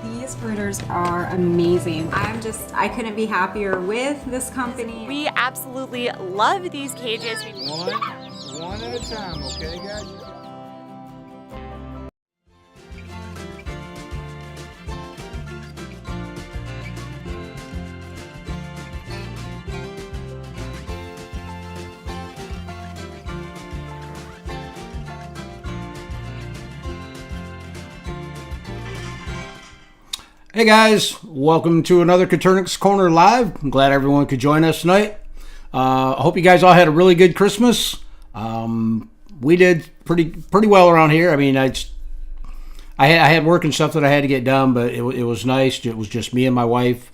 These brooders are amazing. I couldn't be happier with this company. We absolutely love these cages. One at a time, okay, guys? Hey guys, welcome to another Coturnix Corner Live. I'm glad everyone could join us tonight. I hope you guys all had a really good Christmas. We did pretty well around here. I mean, I had work and stuff that I had to get done, but it was nice. It was just me and my wife.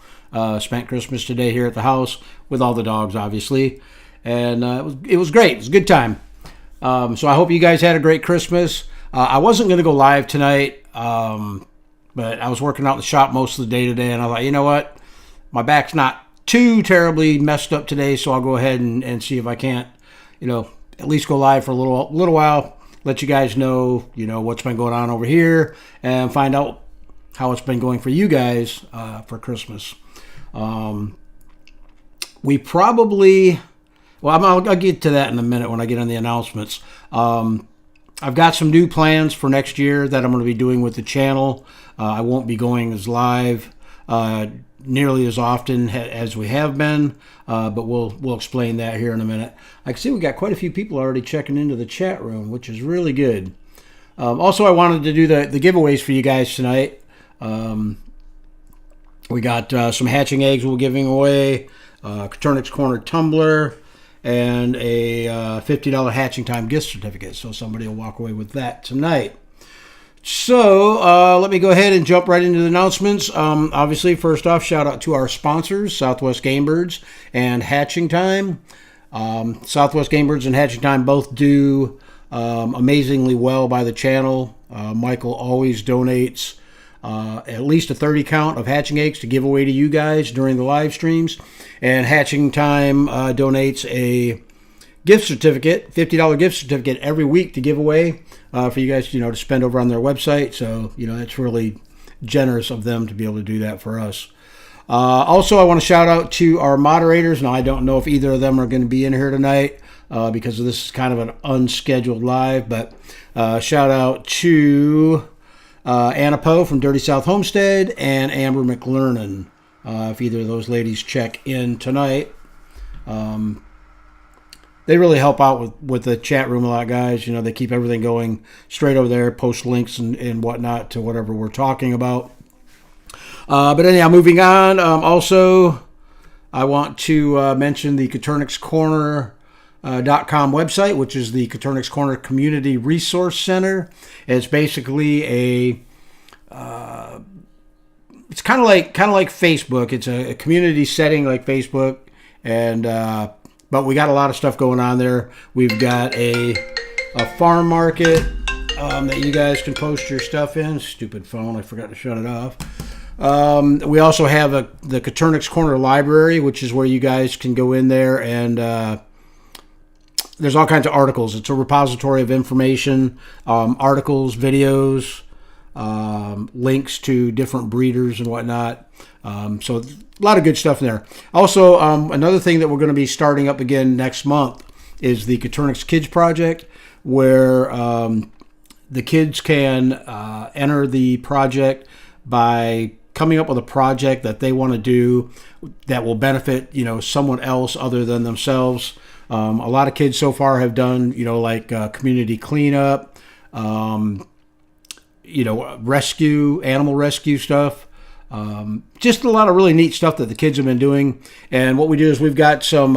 Spent Christmas today here at the house with all the dogs, obviously, and it was great. It was a good time. So I hope you guys had a great Christmas. I wasn't going to go live tonight. But I was working out in the shop most of the day today, and I thought, you know what? My back's not too terribly messed up today, so I'll go ahead and see if I can't, at least go live for a little while, let you guys know, what's been going on over here, and find out how it's been going for you guys for Christmas. We probably, I'll get to that in a minute when I get on the announcements. I've got some new plans for next year that I'm going to be doing with the channel. I won't be going as live nearly as often as we have been, but we'll explain that here in a minute. I can see we got quite a few people already checking into the chat room, which is really good. Also, I wanted to do the giveaways for you guys tonight. We got some hatching eggs we're giving away, Coturnix Corner tumbler, and a $50 Hatching Time gift certificate. So somebody will walk away with that tonight. So let me go ahead and jump right into the announcements. Obviously, first off, shout out to our sponsors, Southwest Game Birds and Hatching Time. Southwest Game Birds and Hatching Time both do amazingly well by the channel. Michael always donates at least a 30 count of hatching eggs to give away to you guys during the live streams. And Hatching Time donates a gift certificate, $50 gift certificate every week to give away for you guys, to spend over on their website. So, it's really generous of them to be able to do that for us. Also, I want to shout out to our moderators. Now, I don't know if either of them are going to be in here tonight because this is kind of an unscheduled live, but shout out to Anna Poe from Dirty South Homestead and Amber McLernan. If either of those ladies check in tonight. they really help out with the chat room a lot, guys. You know, they keep everything going straight over there, post links and whatnot to whatever we're talking about. But anyhow, moving on. Also, I want to mention the Coturnix Corner .com website, which is the Coturnix Corner Community Resource Center. It's basically it's kind of like Facebook. It's a community setting like Facebook, and but we got a lot of stuff going on there. We've got a farm market that you guys can post your stuff in. Stupid phone, I forgot to shut it off. We also have the Coturnix Corner Library, which is where you guys can go in there and there's all kinds of articles. It's a repository of information, articles, videos, links to different breeders and whatnot. So a lot of good stuff in there. Also, another thing that we're going to be starting up again next month is the Coturnix Kids Project, where the kids can enter the project by coming up with a project that they want to do that will benefit, someone else other than themselves. A lot of kids so far have done, like community cleanup, animal rescue stuff. Just a lot of really neat stuff that the kids have been doing. And what we do is we've got some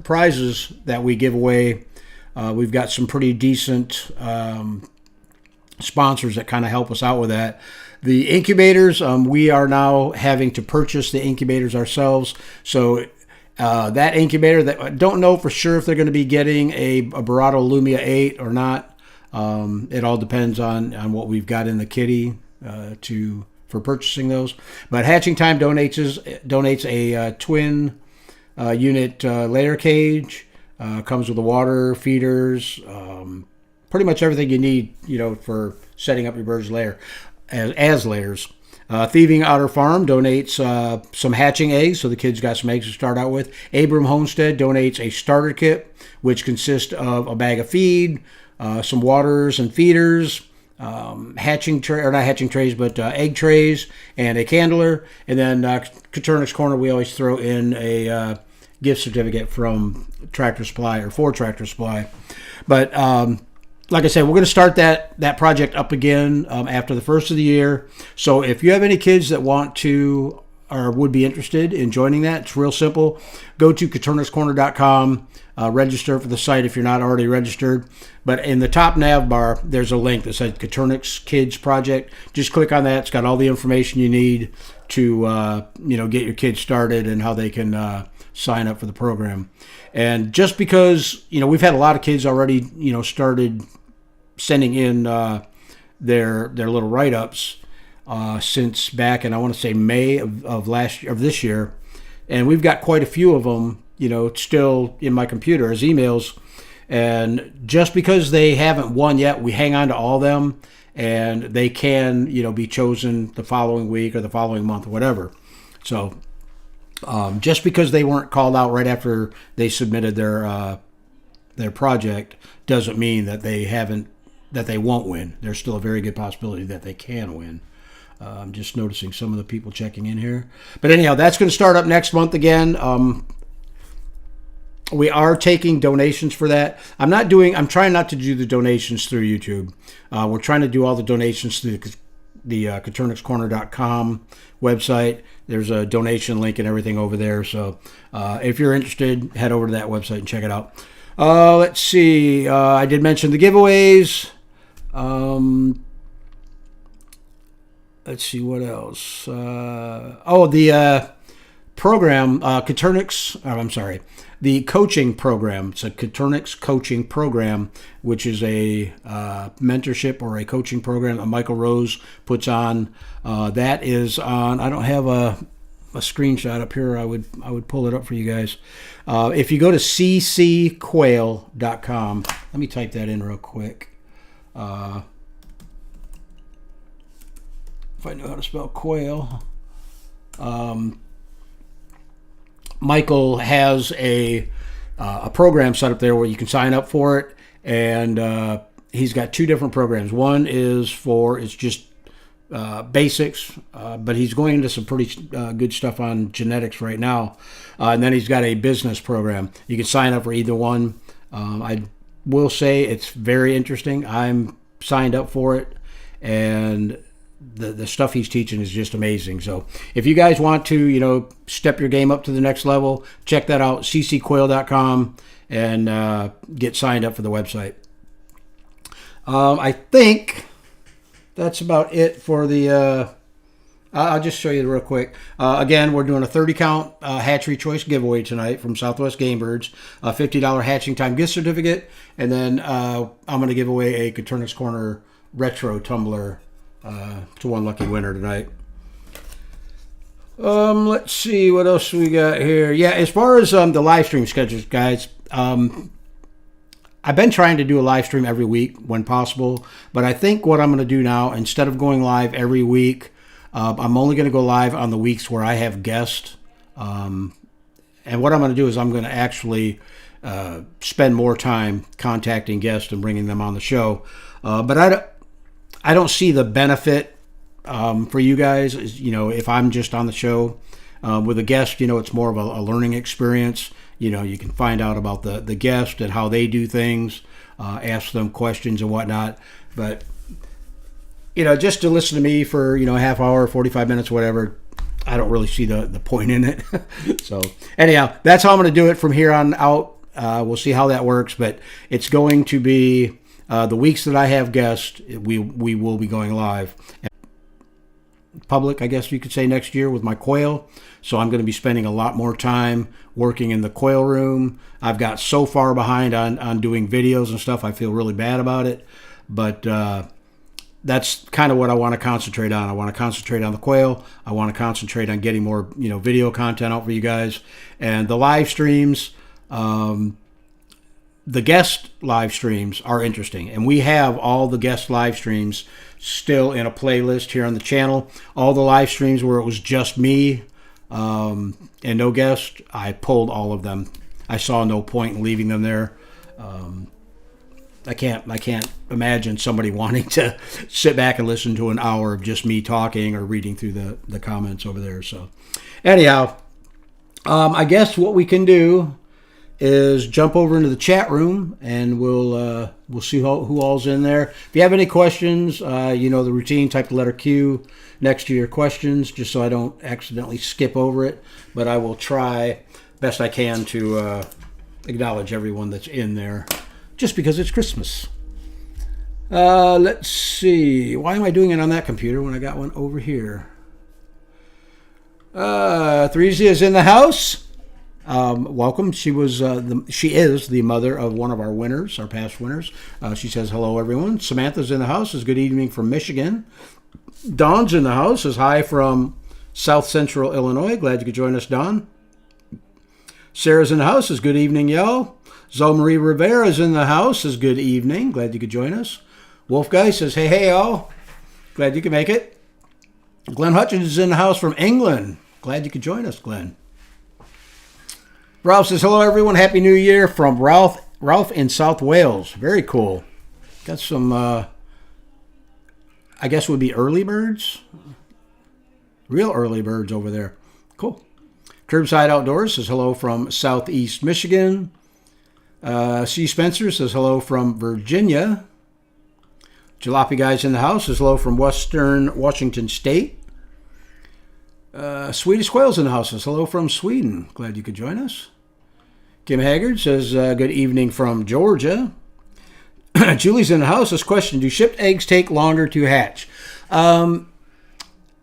prizes that we give away. We've got some pretty decent sponsors that kind of help us out with that. The incubators, we are now having to purchase the incubators ourselves. So that incubator, that I don't know for sure if they're going to be getting a Barato Lumia 8 or not. It all depends on what we've got in the kitty for purchasing those. But Hatching Time donates a twin unit layer cage. Comes with the water, feeders, pretty much everything you need, for setting up your bird's lair as layers. Thieving Outer Farm donates some hatching eggs, so the kids got some eggs to start out with. Abram Homestead donates a starter kit, which consists of a bag of feed, some waters and feeders, not hatching trays, but egg trays, and a candler. And then Coturnix Corner, we always throw in a gift certificate from Tractor Supply or for Tractor Supply. But like I said, we're going to start that project up again after the first of the year. So if you have any kids that want to or would be interested in joining that, it's real simple. Go to coturnixcorner.com, register for the site if you're not already registered. But in the top nav bar, there's a link that says Coturnix Kids Project. Just click on that. It's got all the information you need to get your kids started and how they can sign up for the program. And just because we've had a lot of kids already started sending in their little write-ups since back in, I want to say, May of this year, and we've got quite a few of them still in my computer as emails. And just because they haven't won yet, we hang on to all of them, and they can be chosen the following week or the following month or whatever. So just because they weren't called out right after they submitted their project doesn't mean that they won't win. There's still a very good possibility that they can win. I'm just noticing some of the people checking in here. But anyhow, that's going to start up next month again. We are taking donations for that. I'm trying not to do the donations through YouTube. We're trying to do all the donations through the coturnixcorner.com website. There's a donation link and everything over there. So if you're interested, head over to that website and check it out. Let's see. I did mention the giveaways. Let's see what else. The program, the coaching program. It's a Coturnix coaching program, which is a mentorship or a coaching program that Michael Rose puts on. That is on, I don't have a screenshot up here. I would pull it up for you guys. If you go to ccquail.com, let me type that in real quick. If I know how to spell quail. Michael has a program set up there where you can sign up for it, and he's got two different programs. One is it's just basics, but he's going into some pretty good stuff on genetics right now. And then he's got a business program. You can sign up for either one. I will say it's very interesting. I'm signed up for it, and the stuff he's teaching is just amazing. So if you guys want to, step your game up to the next level, check that out, ccquail.com, and get signed up for the website. I think that's about it for the... I'll just show you real quick. Again, we're doing a 30-count hatchery choice giveaway tonight from Southwest Game Birds, a $50 hatching time gift certificate, and then I'm going to give away a Coturnix Corner retro tumbler to one lucky winner tonight. Let's see what else we got here. Yeah, as far as the live stream schedules, guys, I've been trying to do a live stream every week when possible, but I think what I'm going to do now, instead of going live every week, I'm only going to go live on the weeks where I have guests. And what I'm going to do is I'm going to actually spend more time contacting guests and bringing them on the show. But I don't see the benefit for you guys, if I'm just on the show. With a guest, it's more of a learning experience. You can find out about the guest and how they do things, ask them questions and whatnot. But just to listen to me for, a half hour, 45 minutes, whatever, I don't really see the point in it. So anyhow, that's how I'm going to do it from here on out. We'll see how that works, but it's going to be the weeks that I have guests, we will be going live. Public, I guess you could say, next year with my quail. So I'm going to be spending a lot more time working in the quail room. I've got so far behind on doing videos and stuff. I feel really bad about it, but that's kind of what I want to concentrate on. I want to concentrate on the quail. I want to concentrate on getting more, video content out for you guys. And the live streams, the guest live streams are interesting. And we have all the guest live streams still in a playlist here on the channel. All the live streams where it was just me and no guest, I pulled all of them. I saw no point in leaving them there. I can't imagine somebody wanting to sit back and listen to an hour of just me talking or reading through the comments over there. So anyhow, I guess what we can do is jump over into the chat room, and we'll see who all's in there. If you have any questions, the routine, type the letter Q next to your questions, just so I don't accidentally skip over it. But I will try best I can to acknowledge everyone that's in there, just because it's Christmas. Let's see. Why am I doing it on that computer when I got one over here? Theresia is in the house. Welcome. She is the mother of one of our winners, our past winners. She says hello, everyone. Samantha's in the house. Says good evening from Michigan. Dawn's in the house. Says hi from South Central Illinois. Glad you could join us, Dawn. Sarah's in the house. Says good evening, y'all. Zoe Marie Rivera is in the house. Says good evening. Glad you could join us. Wolf Guy says hey y'all. Glad you could make it. Glenn Hutchins is in the house from England. Glad you could join us, Glenn. Ralph says hello everyone. Happy New Year from Ralph in South Wales. Very cool. Got some I guess would be early birds. Real early birds over there. Cool. Curbside Outdoors says hello from Southeast Michigan. C. Spencer says hello from Virginia. Jalopy Guy's in the house says hello from Western Washington State. Swedish Quail's in the house says hello from Sweden. Glad you could join us. Kim Haggard says good evening from Georgia. Julie's in the house says question, do shipped eggs take longer to hatch?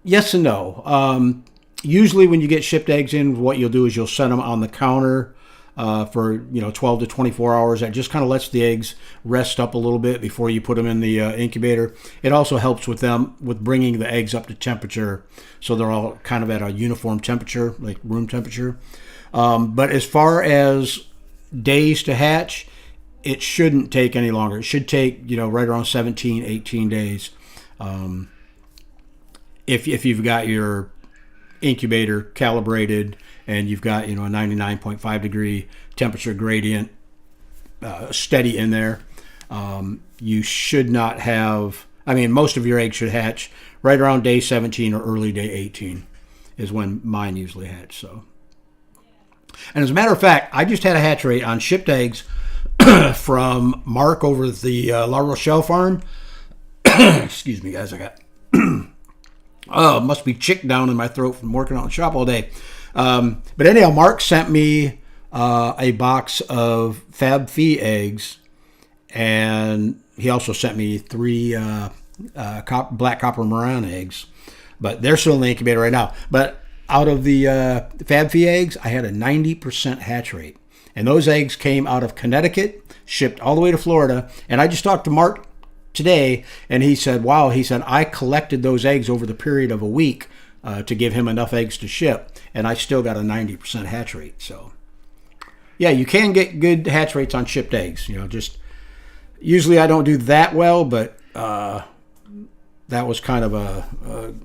Yes and no. Usually when you get shipped eggs in, what you'll do is you'll set them on the counter for 12 to 24 hours. That just kind of lets the eggs rest up a little bit before you put them in the incubator. It also helps with bringing the eggs up to temperature, so they're all kind of at a uniform temperature, like room temperature. But as far as days to hatch, it shouldn't take any longer. It should take right around 17, 18 days. If you've got your incubator calibrated and you've got a 99.5 degree temperature gradient steady in there, you should not have, most of your eggs should hatch right around day 17 or early day 18 is when mine usually hatch. So, and as a matter of fact, I just had a hatch rate on shipped eggs from Mark over at the La Rochelle farm. Excuse me, guys. I got must be chick down in my throat from working out in the shop all day. But anyhow, Mark sent me a box of Fab Fee eggs, and he also sent me 3 black copper Moran eggs. But they're still in the incubator right now. But out of the Fab Fee eggs, I had a 90% hatch rate. And those eggs came out of Connecticut, shipped all the way to Florida. And I just talked to Mark today, and he said, wow, he said, I collected those eggs over the period of a week to give him enough eggs to ship. And I still got a 90% hatch rate. So, yeah, you can get good hatch rates on shipped eggs. You know, just usually I don't do that well, but that was kind of a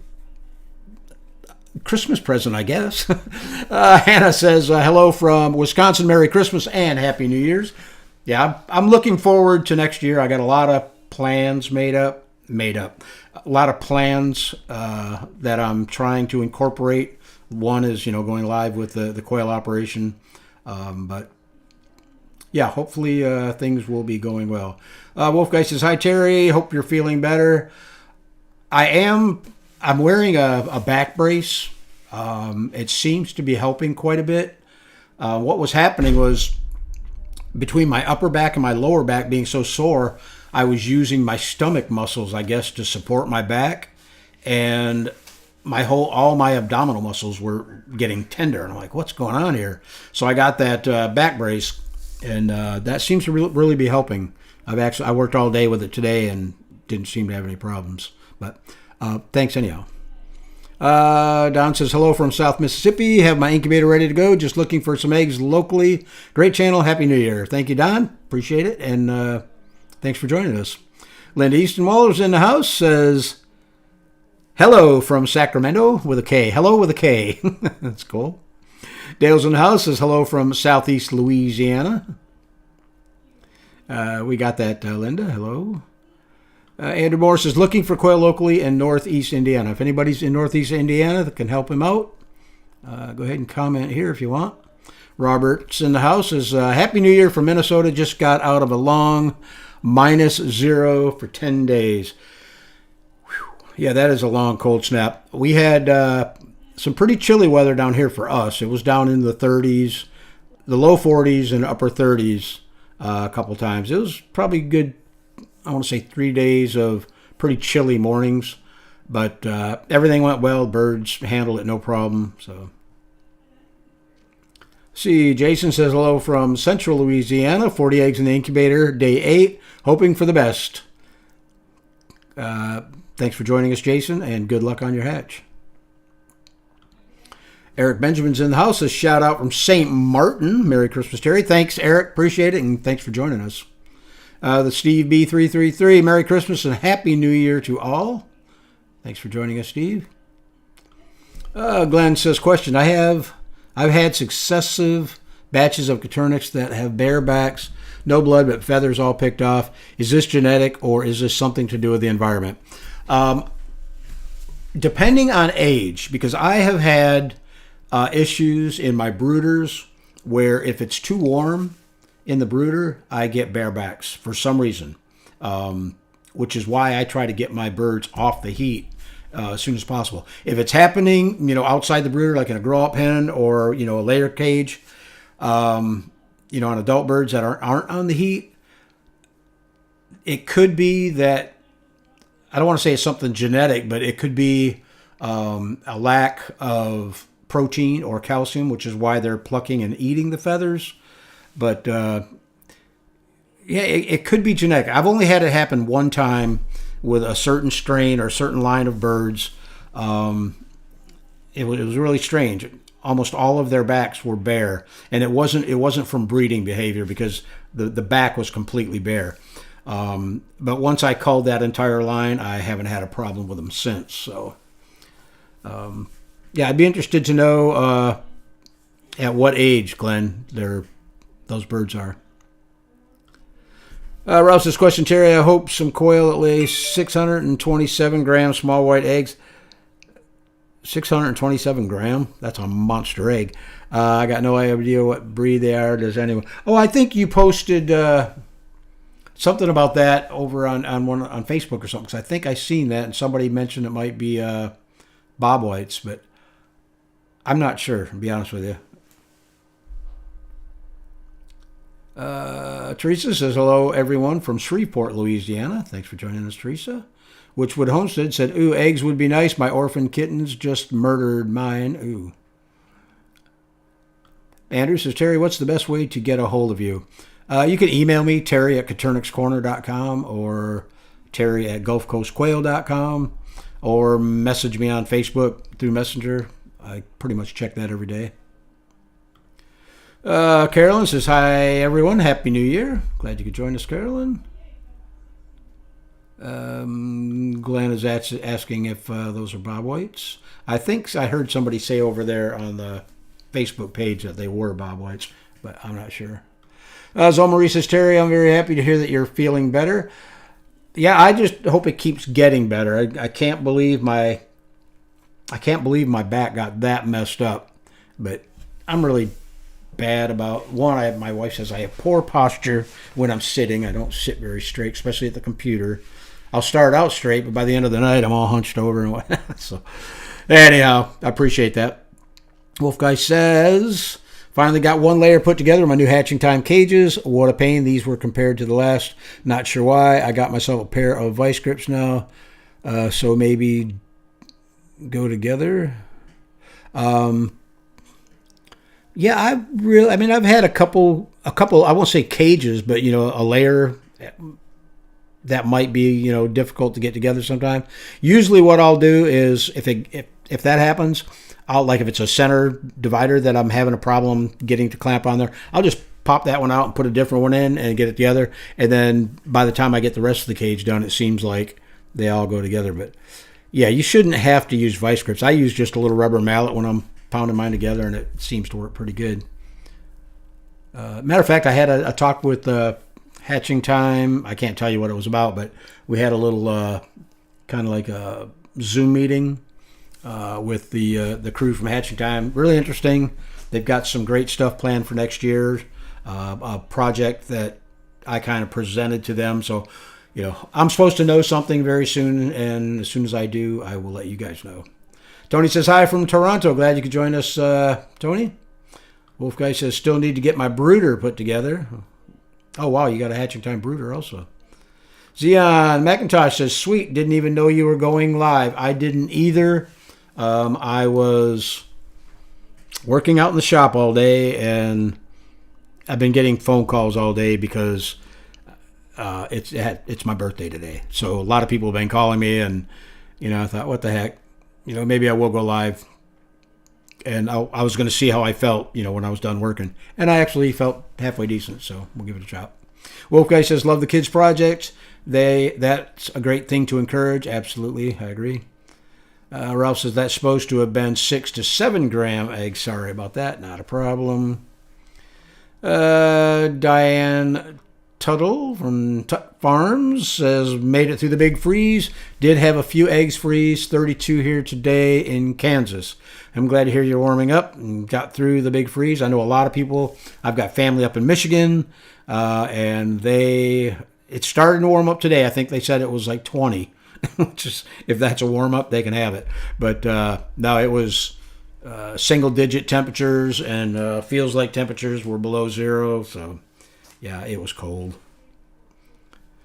Christmas present, I guess. Hannah says, hello from Wisconsin. Merry Christmas and Happy New Year's. Yeah, I'm looking forward to next year. I got a lot of plans made up. A lot of plans that I'm trying to incorporate. One is, going live with the quail operation. But yeah, hopefully things will be going well. Wolf Guy says, hi, Terry. Hope you're feeling better. I'm wearing a back brace. It seems to be helping quite a bit. What was happening was between my upper back and my lower back being so sore, I was using my stomach muscles, I guess, to support my back, and all my abdominal muscles were getting tender. And I'm like, what's going on here? So I got that back brace, and that seems to really be helping. I worked all day with it today and didn't seem to have any problems. But thanks anyhow. Don says, hello from South Mississippi. Have my incubator ready to go. Just looking for some eggs locally. Great channel. Happy New Year. Thank you, Don. Appreciate it. And thanks for joining us. Linda Easton Waller's in the house. Says, hello from Sacramento with a K. Hello with a K. That's cool. Dale's in the house. Says, hello from Southeast Louisiana. We got that, Linda. Hello. Andrew Morris is looking for quail locally in Northeast Indiana. If anybody's in Northeast Indiana that can help him out, go ahead and comment here if you want. Robert's in the house. Is Happy New Year from Minnesota. Just got out of a long -0 for 10 days. Whew. Yeah, that is a long cold snap. We had some pretty chilly weather down here for us. It was down in the 30s, the low 40s and upper 30s a couple times. It was probably good. I want to say 3 days of pretty chilly mornings, but everything went well. Birds handled it no problem. So, see, Jason says hello from Central Louisiana. 40 eggs in the incubator, day 8. Hoping for the best. Thanks for joining us, Jason, and good luck on your hatch. Eric Benjamin's in the house. A shout out from St. Martin. Merry Christmas, Terry. Thanks, Eric. Appreciate it, and thanks for joining us. The Steve B333, Merry Christmas and Happy New Year to all. Thanks for joining us, Steve. Glenn says, question, I've had successive batches of Coturnix that have bare backs, no blood, but feathers all picked off. Is this genetic or is this something to do with the environment? Depending on age, because I have had issues in my brooders where if it's too warm in the brooder, I get barebacks for some reason, which is why I try to get my birds off the heat as soon as possible. If it's happening, outside the brooder, like in a grow-up pen or, a layer cage, on adult birds that aren't on the heat, it could be that, I don't want to say it's something genetic, but it could be a lack of protein or calcium, which is why they're plucking and eating the feathers. But, it could be genetic. I've only had it happen one time with a certain strain or a certain line of birds. It was really strange. Almost all of their backs were bare. And it wasn't from breeding behavior because the back was completely bare. But once I culled that entire line, I haven't had a problem with them since. So, I'd be interested to know at what age, Glenn, those birds are. Rouse's question, Terry, I hope some quail that lay 627 gram small white eggs. 627 gram? That's a monster egg. I got no idea what breed they are. Does anyone? Oh, I think you posted something about that over on Facebook or something. Because I think I seen that, and somebody mentioned it might be Bob Whites, but I'm not sure. To be honest with you. Teresa says hello, everyone from Shreveport, Louisiana. Thanks for joining us, Teresa. Witchwood Homestead said, "Ooh, eggs would be nice. My orphan kittens just murdered mine." Ooh. Andrew says, "Terry, what's the best way to get a hold of you?" You can email me, Terry at Coturnixcorner.com or Terry at GulfCoastQuail.com, or message me on Facebook through Messenger. I pretty much check that every day. Carolyn says, "Hi, everyone. Happy New Year." Glad you could join us, Carolyn. Glenn is asking if those are Bob Whites. I think I heard somebody say over there on the Facebook page that they were Bob Whites, but I'm not sure. Zolmarie says, "Terry, I'm very happy to hear that you're feeling better." Yeah, I just hope it keeps getting better. I can't believe my back got that messed up, but I'm really bad about one. My wife says I have poor posture when I'm sitting. I don't sit very straight, especially at the computer. I'll start out straight, but by the end of the night, I'm all hunched over and whatnot. So, anyhow, I appreciate that. Wolf Guy says, "Finally got one layer put together in my new hatching time cages. What a pain these were compared to the last. Not sure why. I got myself a pair of vice grips now, so maybe go together." Yeah, I've had a couple, I won't say cages, but, a layer that might be, difficult to get together sometime. Usually what I'll do is if that happens, if it's a center divider that I'm having a problem getting to clamp on there, I'll just pop that one out and put a different one in and get it together. And then by the time I get the rest of the cage done, it seems like they all go together. But yeah, you shouldn't have to use vice grips. I use just a little rubber mallet when I'm pounding mine together, and it seems to work pretty good. Matter of fact, I had a talk with Hatching Time. I can't tell you what it was about, but we had a little kind of like a Zoom meeting with the crew from Hatching Time. Really interesting. They've got some great stuff planned for next year. A project that I kind of presented to them. So, I'm supposed to know something very soon, and as soon as I do, I will let you guys know. Tony says, "Hi from Toronto. Glad you could join us, Tony." Wolf Guy says, "Still need to get my brooder put together." Oh, wow, you got a Hatching Time brooder also. Zion McIntosh says, "Sweet, didn't even know you were going live." I didn't either. I was working out in the shop all day, and I've been getting phone calls all day because it's my birthday today. So a lot of people have been calling me, and, I thought, what the heck? Maybe I will go live. And I was going to see how I felt, when I was done working. And I actually felt halfway decent, so we'll give it a shot. Wolf Guy says, "Love the kids' project. That's a great thing to encourage." Absolutely, I agree. Ralph says, "That's supposed to have been 6 to 7 gram eggs." Sorry about that. Not a problem. Diane Tuttle from Tut Farms says, "Made it through the big freeze. Did have a few eggs freeze. 32 here today in Kansas. I'm glad to hear you're warming up and got through the big freeze." I know a lot of people. I've got family up in Michigan, and it started to warm up today. I think they said it was like 20, which is, if that's a warm up, they can have it. But no, it was single-digit temperatures, and feels like temperatures were below zero. So yeah, it was cold.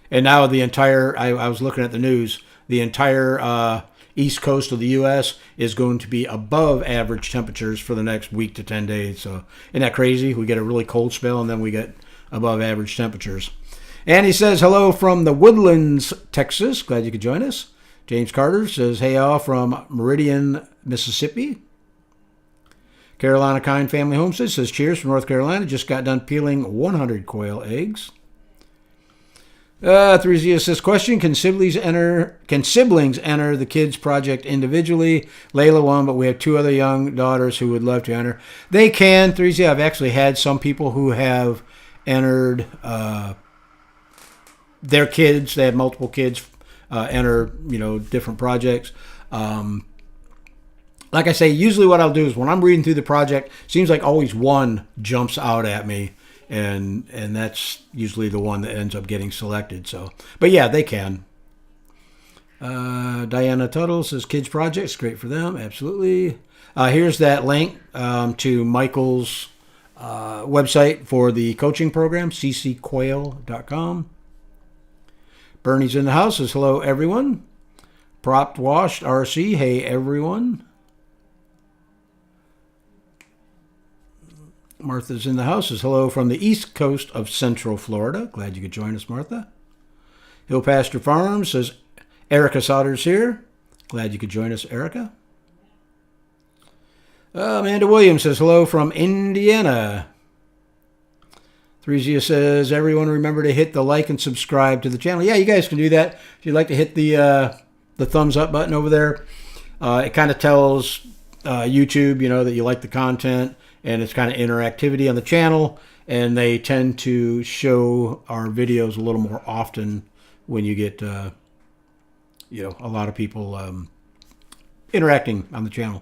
And now I was looking at the news, the entire east coast of the U.S. is going to be above average temperatures for the next week to 10 days. So isn't that crazy? We get a really cold spell, and then we get above average temperatures. And he says, "Hello from the Woodlands, Texas. Glad you could join us." James Carter says, "Hey all from Meridian, Mississippi." Carolina Kind Family Homestead says, "Cheers from North Carolina. Just got done peeling 100 quail eggs." 3Z says, "Question, can siblings enter the kids project individually?" Layla won, but we have 2 other young daughters who would love to enter. They can. 3Z, I've actually had some people who have entered their kids. They have multiple kids enter, different projects. like I say, usually what I'll do is when I'm reading through the project, seems like always one jumps out at me, and that's usually the one that ends up getting selected. So, but yeah, they can. Diana Tuttle says Kids Projects, great for them, absolutely. Here's that link to Michael's website for the coaching program, ccquail.com. Bernie's in the house says hello everyone. Propped Washed RC, hey everyone. Martha's in the house says hello from the east coast of Central Florida. Glad you could join us, Martha. Hill Pasture Farms says Erica Sauter's here. Glad you could join us, Erica. Amanda Williams says hello from Indiana. Theresa says everyone remember to hit the like and subscribe to the channel. Yeah, you guys can do that. If you'd like to hit the thumbs up button over there, it kind of tells YouTube, that you like the content, and it's kind of interactivity on the channel, and they tend to show our videos a little more often when you get a lot of people interacting on the channel.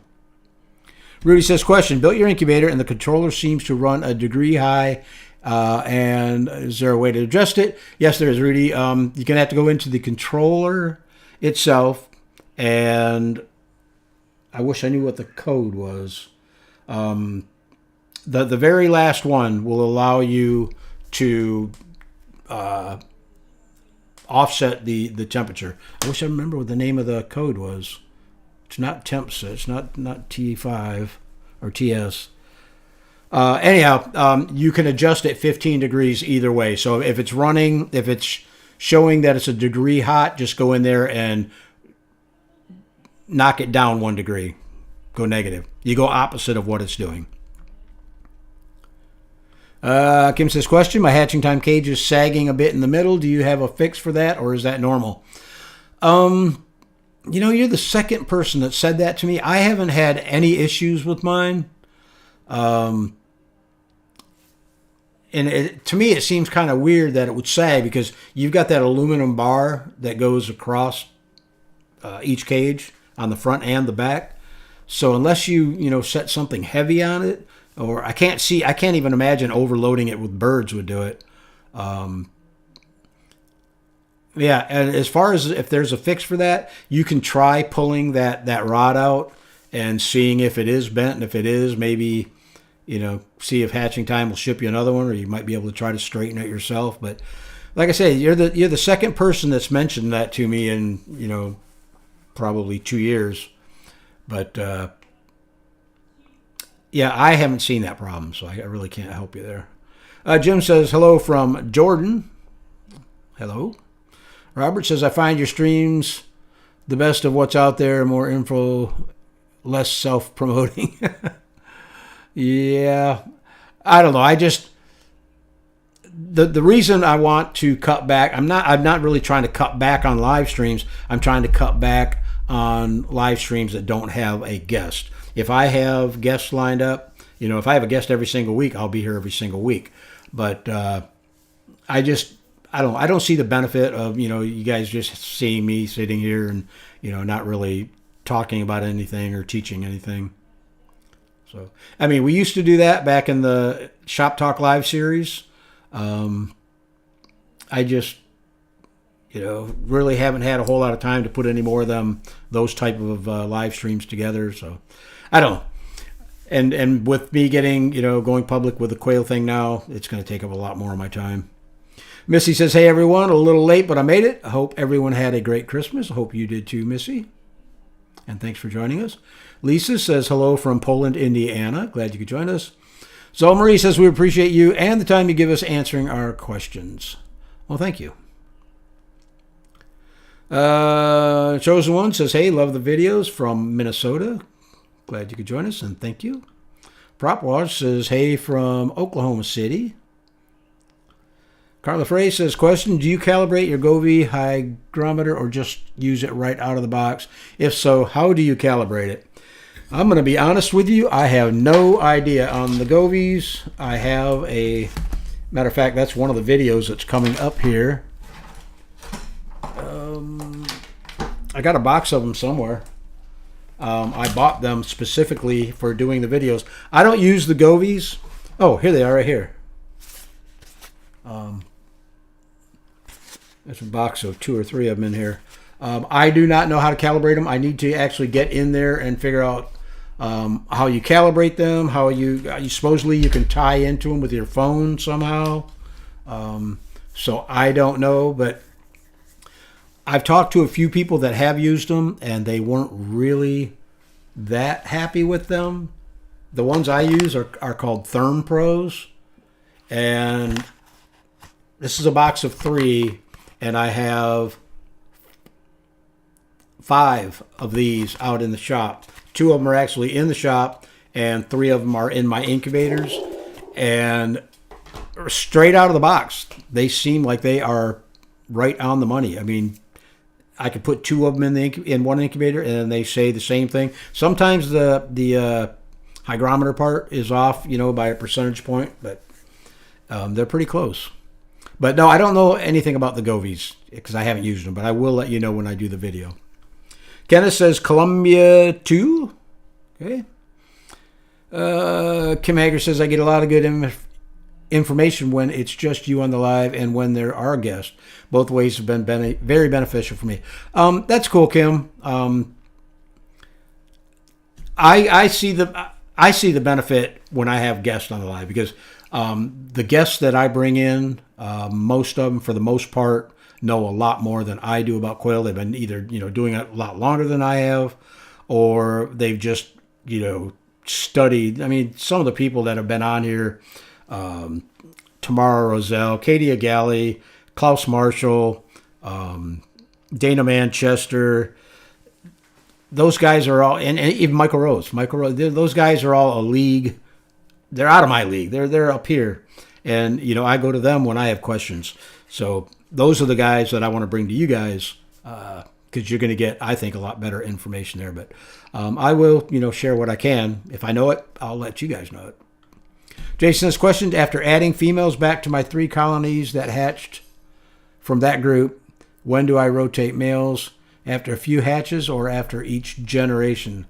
Rudy says, question, built your incubator and the controller seems to run a degree high, and is there a way to adjust it? Yes, there is, Rudy. You're going to have to go into the controller itself, and I wish I knew what the code was. The very last one will allow you to offset the temperature. I wish I remember what the name of the code was. It's not temp set. It's not T5 or TS. Anyhow, you can adjust it 15 degrees either way. So if it's running, if it's showing that it's a degree hot, just go in there and knock it down 1 degree. Go negative. You go opposite of what it's doing. Kim says, question, my hatching time cage is sagging a bit in the middle. Do you have a fix for that, or is that normal? You're the second person that said that to me. I haven't had any issues with mine. And to me, it seems kind of weird that it would sag because you've got that aluminum bar that goes across each cage on the front and the back. So unless you set something heavy on it, or I can't even imagine overloading it with birds would do it. Yeah, and as far as if there's a fix for that, you can try pulling that rod out and seeing if it is bent, and if it is, maybe see if Hatching Time will ship you another one, or you might be able to try to straighten it yourself. But like I say, you're the second person that's mentioned that to me in probably 2 years. But yeah, I haven't seen that problem, so I really can't help you there. Jim says hello from Jordan. Hello. Robert says I find your streams the best of what's out there, more info, less self-promoting. Yeah, I don't know. I just the reason I want to cut back. I'm not really trying to cut back on live streams. I'm trying to cut back on live streams that don't have a guest. If I have guests lined up, if I have a guest every single week, I'll be here every single week. But I don't see the benefit of you guys just seeing me sitting here and not really talking about anything or teaching anything. So, I mean, we used to do that back in the Shop Talk Live series. I just, really haven't had a whole lot of time to put any more of those type of live streams together. So, I don't know. And with me getting, going public with the quail thing now, it's going to take up a lot more of my time. Missy says, hey, everyone, a little late, but I made it. I hope everyone had a great Christmas. I hope you did too, Missy. And thanks for joining us. Lisa says hello from Poland, Indiana. Glad you could join us. Zoe Marie says we appreciate you and the time you give us answering our questions. Well, thank you. Chosen One says, hey, love the videos from Minnesota. Glad you could join us, and thank you. Prop Wash says, hey, from Oklahoma City. Carla Frey says, question, do you calibrate your Govee hygrometer or just use it right out of the box? If so, how do you calibrate it? I'm going to be honest with you. I have no idea on the Govees. I have matter of fact, that's one of the videos that's coming up here. I got a box of them somewhere. I bought them specifically for doing the videos. I don't use the Govies. Oh, here they are right here. There's a box of 2 or 3 of them in here. I do not know how to calibrate them. I need to actually get in there and figure out how you calibrate them, how you supposedly you can tie into them with your phone somehow. So I don't know, but I've talked to a few people that have used them, and they weren't really that happy with them. The ones I use are called Therm Pros, and this is a box of 3, and I have 5 of these out in the shop. 2 of them are actually in the shop, and 3 of them are in my incubators. And straight out of the box, they seem like they are right on the money. I mean, I could put 2 of them in one incubator, and they say the same thing. Sometimes the hygrometer part is off, by a percentage point, but they're pretty close. But no, I don't know anything about the Govies because I haven't used them, but I will let you know when I do the video. Kenneth says Columbia 2. Okay. Kim Hager says I get a lot of good information when it's just you on the live and when there are guests. Both ways have been very beneficial for me. That's cool, Kim. I see the benefit when I have guests on the live because the guests that I bring in, most of them, for the most part, know a lot more than I do about quail. They've been either doing it a lot longer than I have, or they've just studied. I mean, some of the people that have been on here, Tamara Roselle, Katie Agali, Klaus Marshall, Dana Manchester. Those guys are all, and even Michael Rose. Those guys are all a league. They're out of my league. They're up here, and I go to them when I have questions. So those are the guys that I want to bring to you guys because you're going to get, I think, a lot better information there. But I will, share what I can. If I know it, I'll let you guys know it. Jason has questioned, after adding females back to my 3 colonies that hatched from that group, when do I rotate males? After a few hatches or after each generation?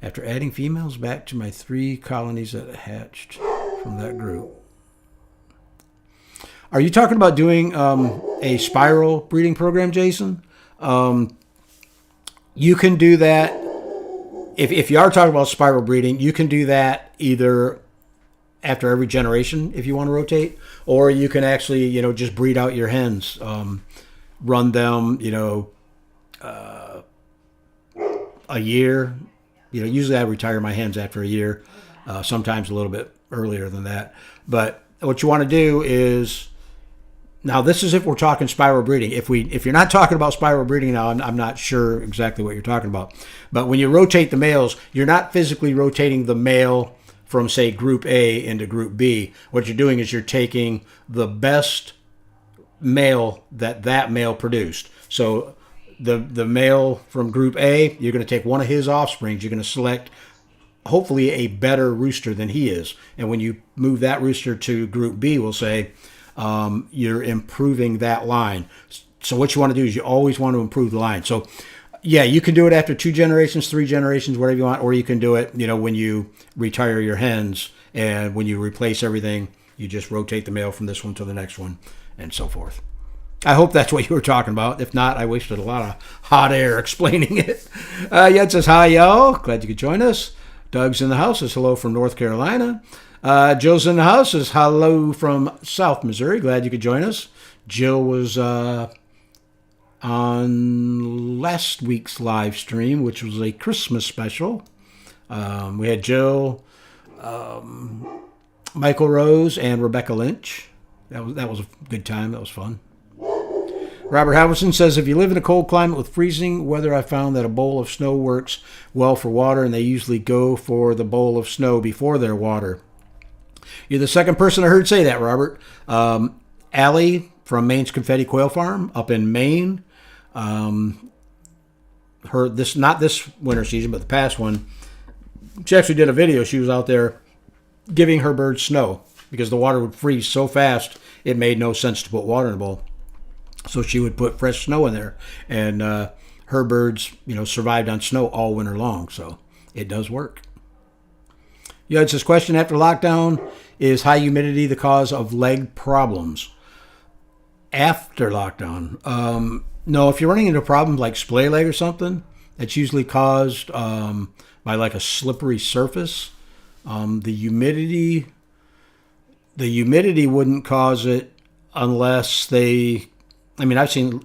After adding females back to my 3 colonies that hatched from that group. Are you talking about doing a spiral breeding program, Jason? You can do that. If you are talking about spiral breeding, you can do that either after every generation if you want to rotate, or you can actually, just breed out your hens, run them, a year. Usually I retire my hens after a year, sometimes a little bit earlier than that. But what you want to do is, now this is if we're talking spiral breeding. If you're not talking about spiral breeding now, I'm not sure exactly what you're talking about. But when you rotate the males, you're not physically rotating the male from, say, group A into group B. What you're doing is you're taking the best male that male produced. So the male from group A, you're going to take one of his offsprings. You're going to select hopefully a better rooster than he is. And when you move that rooster to group B, we'll say you're improving that line. So what you want to do is you always want to improve the line. So yeah, you can do it after 2 generations, 3 generations, whatever you want, or you can do it, when you retire your hens, and when you replace everything, you just rotate the male from this one to the next one, and so forth. I hope that's what you were talking about. If not, I wasted a lot of hot air explaining it. Yet says, hi, y'all. Glad you could join us. Doug's in the house. Says hello from North Carolina. Jill's in the house. Says hello from South Missouri. Glad you could join us. Jill was on last week's live stream, which was a Christmas special. We had Jill, Michael Rose, and Rebecca Lynch. That was a good time. That was fun. Robert Halverson says, if you live in a cold climate with freezing weather, I found that a bowl of snow works well for water, and they usually go for the bowl of snow before their water. You're the second person I heard say that, Robert. Allie from Maine's Confetti Quail Farm up in Maine. Not this winter season, but the past one. She actually did a video. She was out there giving her birds snow because the water would freeze so fast it made no sense to put water in a bowl. So she would put fresh snow in there, and her her birds, survived on snow all winter long. So it does work. It says, question after lockdown, is high humidity the cause of leg problems? After lockdown, no. If you're running into problems like splay leg or something, that's usually caused by like a slippery surface. The humidity wouldn't cause it unless I've seen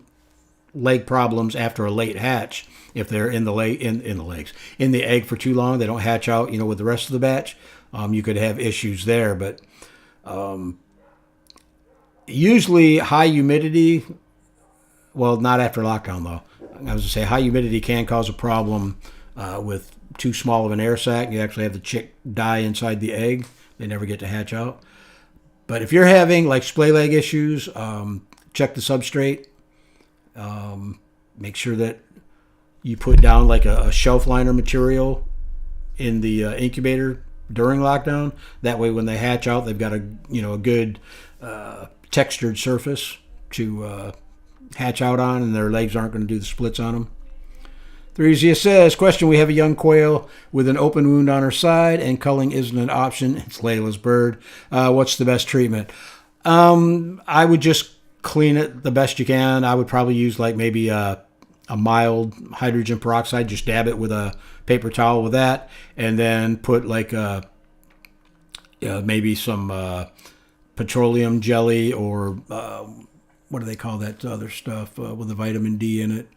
leg problems after a late hatch. If they're in the egg for too long, they don't hatch out, with the rest of the batch. You could have issues there, but usually high humidity, well, not after lockdown though. I was going to say high humidity can cause a problem with too small of an air sac. You actually have the chick die inside the egg. They never get to hatch out. But if you're having like splay leg issues, check the substrate. Make sure that you put down like a shelf liner material in the incubator during lockdown. That way when they hatch out, they've got a good textured surface to hatch out on, and their legs aren't going to do the splits on them. 3Z says, question, we have a young quail with an open wound on her side and culling isn't an option. It's Layla's bird. What's the best treatment? I would just clean it the best you can. I would probably use like maybe a mild hydrogen peroxide. Just dab it with a paper towel with that, and then put like maybe some petroleum jelly or what do they call that other stuff with the vitamin D in it?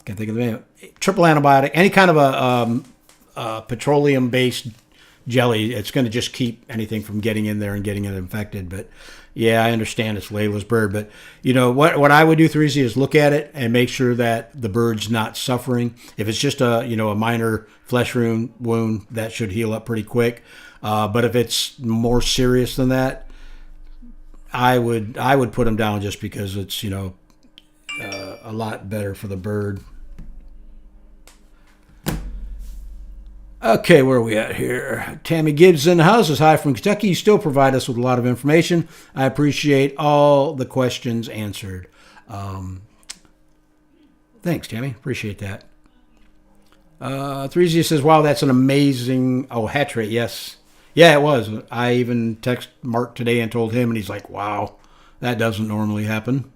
Can't think of the name. Triple antibiotic. Any kind of a petroleum-based jelly. It's going to just keep anything from getting in there and getting it infected. But yeah, I understand it's Layla's bird. But what I would do, 3Z, is look at it and make sure that the bird's not suffering. If it's just a minor flesh wound, that should heal up pretty quick. But if it's more serious than that, I would put them down just because it's a lot better for the bird. Okay, where are we at here? Tammy Gibbs in the house is hi from Kentucky. You still provide us with a lot of information. I appreciate all the questions answered. Thanks, Tammy. Appreciate that. 3Z says, wow, that's an amazing... Oh, hatch rate, yes. Yeah, it was. I even texted Mark today and told him, and he's like, wow, that doesn't normally happen.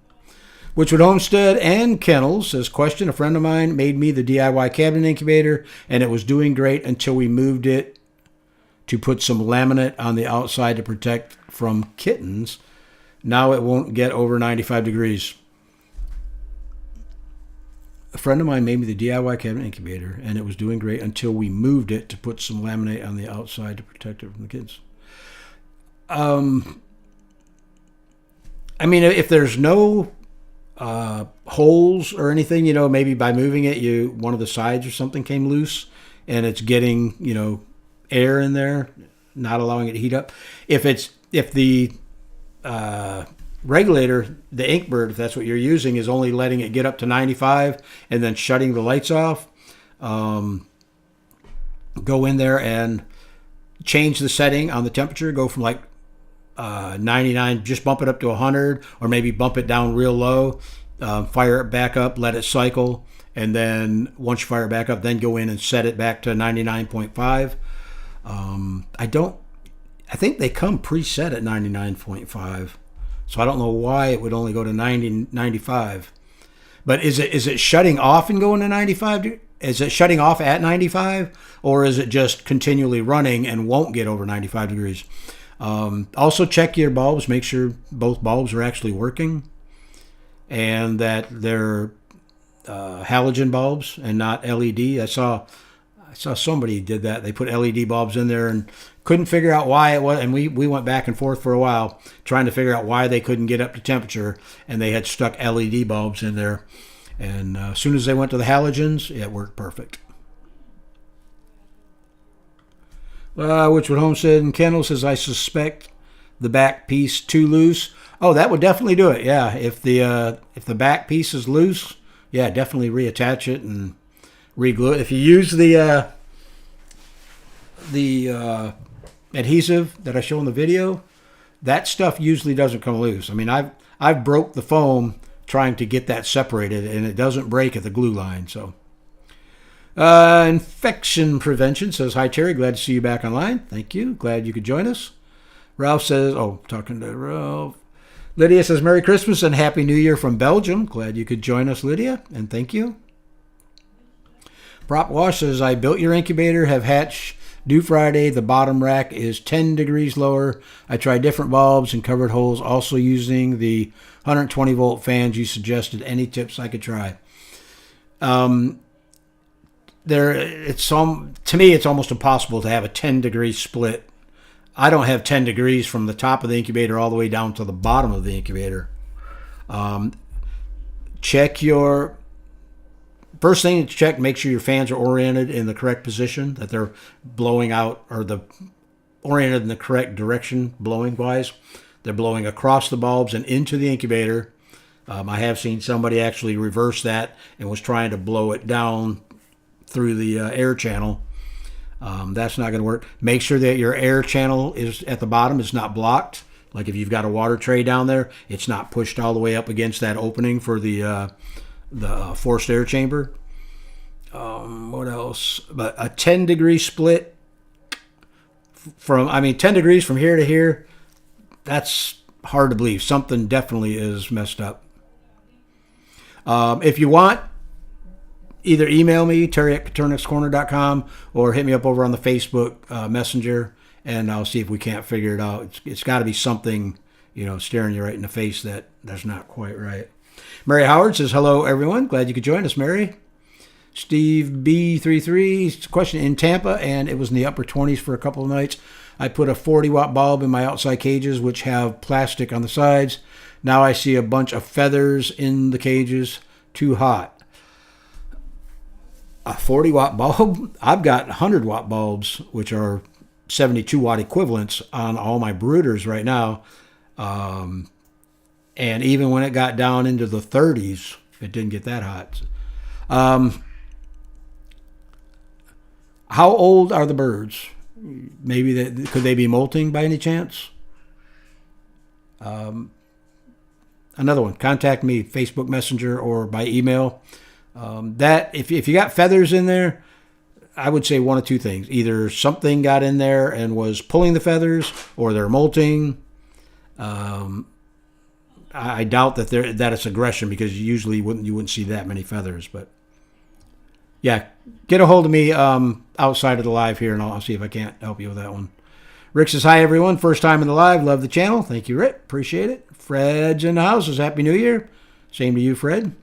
Witchwood Homestead and Kennels says, question, a friend of mine made me the DIY cabinet incubator, and it was doing great until we moved it to put some laminate on the outside to protect from kittens. Now it won't get over 95 degrees. A friend of mine made me the DIY cabinet incubator, and it was doing great until we moved it to put some laminate on the outside to protect it from the kids. If there's no holes or anything, maybe by moving it, one of the sides or something came loose, and it's getting, air in there, not allowing it to heat up. If the regulator, the Inkbird, if that's what you're using, is only letting it get up to 95 and then shutting the lights off, go in there and change the setting on the temperature, go from like 99, just bump it up to 100, or maybe bump it down real low, fire it back up, let it cycle, and then once you fire it back up, then go in and set it back to 99.5. I think they come preset at 99.5, so I don't know why it would only go to 95. But is it shutting off and going to 95? Is it shutting off at 95, or is it just continually running and won't get over 95 degrees? Also check your bulbs, make sure both bulbs are actually working and that they're halogen bulbs and not LED. I saw somebody did that. They put LED bulbs in there and couldn't figure out why it was. And we went back and forth for a while trying to figure out why they couldn't get up to temperature, and they had stuck LED bulbs in there. And as soon as they went to the halogens, it worked perfect. Witchwood Homestead and Kendall says, I suspect the back piece too loose. Oh, that would definitely do it. Yeah, if the back piece is loose, yeah, definitely reattach it and re-glue it. If you use the adhesive that I show in the video, that stuff usually doesn't come loose. I mean, I've broke the foam trying to get that separated, and it doesn't break at the glue line. So, infection prevention says, hi, Terry. Glad to see you back online. Thank you. Glad you could join us. Ralph says, talking to Ralph. Lydia says, Merry Christmas and Happy New Year from Belgium. Glad you could join us, Lydia, and thank you. Prop Wash says, I built your incubator, have hatched due Friday. The bottom rack is 10 degrees lower. I tried different bulbs and covered holes, also using the 120 volt fans you suggested. Any tips I could try? To me, it's almost impossible to have a 10 degree split. I don't have 10 degrees from the top of the incubator all the way down to the bottom of the incubator. First thing to check, make sure your fans are oriented in the correct position, that they're blowing out, or oriented in the correct direction, blowing wise. They're blowing across the bulbs and into the incubator. I have seen somebody actually reverse that and was trying to blow it down through the air channel. That's not going to work. Make sure that your air channel is at the bottom. It's not blocked. Like if you've got a water tray down there, it's not pushed all the way up against that opening for the forced air chamber. What else? But a 10 degree split 10 degrees from here to here, that's hard to believe. Something definitely is messed up. If you want, either email me, terry@coturnixcorner.com, or hit me up over on the Facebook Messenger, and I'll see if we can't figure it out. It's got to be something, staring you right in the face that's not quite right. Mary Howard says, hello, everyone. Glad you could join us, Mary. Steve B33, question, in Tampa, and it was in the upper 20s for a couple of nights. I put a 40-watt bulb in my outside cages, which have plastic on the sides. Now I see a bunch of feathers in the cages. Too hot. A 40-watt bulb? I've got 100-watt bulbs, which are 72-watt equivalents on all my brooders right now. And even when it got down into the 30s, it didn't get that hot. How old are the birds? Maybe could they be molting by any chance? Another one, contact me, Facebook Messenger or by email. If you got feathers in there, I would say one of two things. Either something got in there and was pulling the feathers, or they're molting. I doubt that it's aggression, because usually you wouldn't see that many feathers. But yeah, get a hold of me outside of the live here, and I'll see if I can't help you with that one. Rick says, hi, everyone. First time in the live. Love the channel. Thank you, Rick. Appreciate it. Fred's in the house. Says, Happy New Year. Same to you, Fred.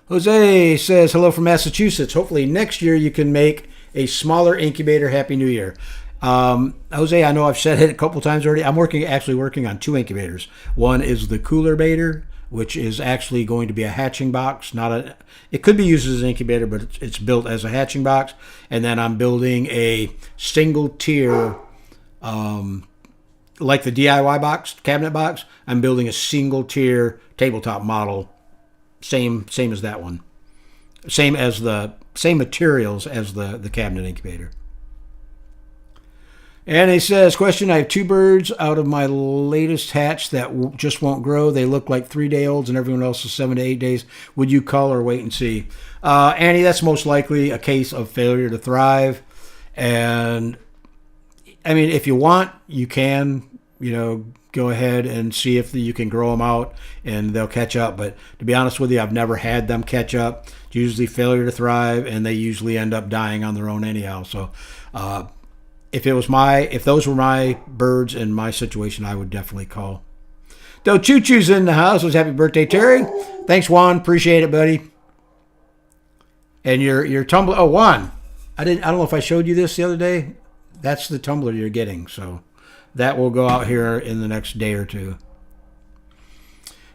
Jose says, hello from Massachusetts. Hopefully next year you can make a smaller incubator. Happy New Year. Jose, I know I've said it a couple times already. I'm actually working on 2 incubators. One is the cooler baiter, which is actually going to be a hatching box. It could be used as an incubator, but it's built as a hatching box. And then I'm building a single tier, like the DIY box, cabinet box. I'm building a single tier tabletop model, same as that one, same materials as the cabinet incubator. And he says, question, I have 2 birds out of my latest hatch that just won't grow. They look like 3-day-olds and everyone else is 7 to 8 days. Would you cull or wait and see? Annie, that's most likely a case of failure to thrive. And I mean, if you want, you can, go ahead and see if you can grow them out and they'll catch up. But to be honest with you, I've never had them catch up. It's usually failure to thrive, and they usually end up dying on their own anyhow. So, if those were my birds in my situation, I would definitely call. Though Choo Choo's in the house. Was happy birthday, Terry. Thanks, Juan. Appreciate it, buddy. And your tumbler. Oh, Juan, I don't know if I showed you this the other day. That's the tumbler you're getting. So that will go out here in the next day or two.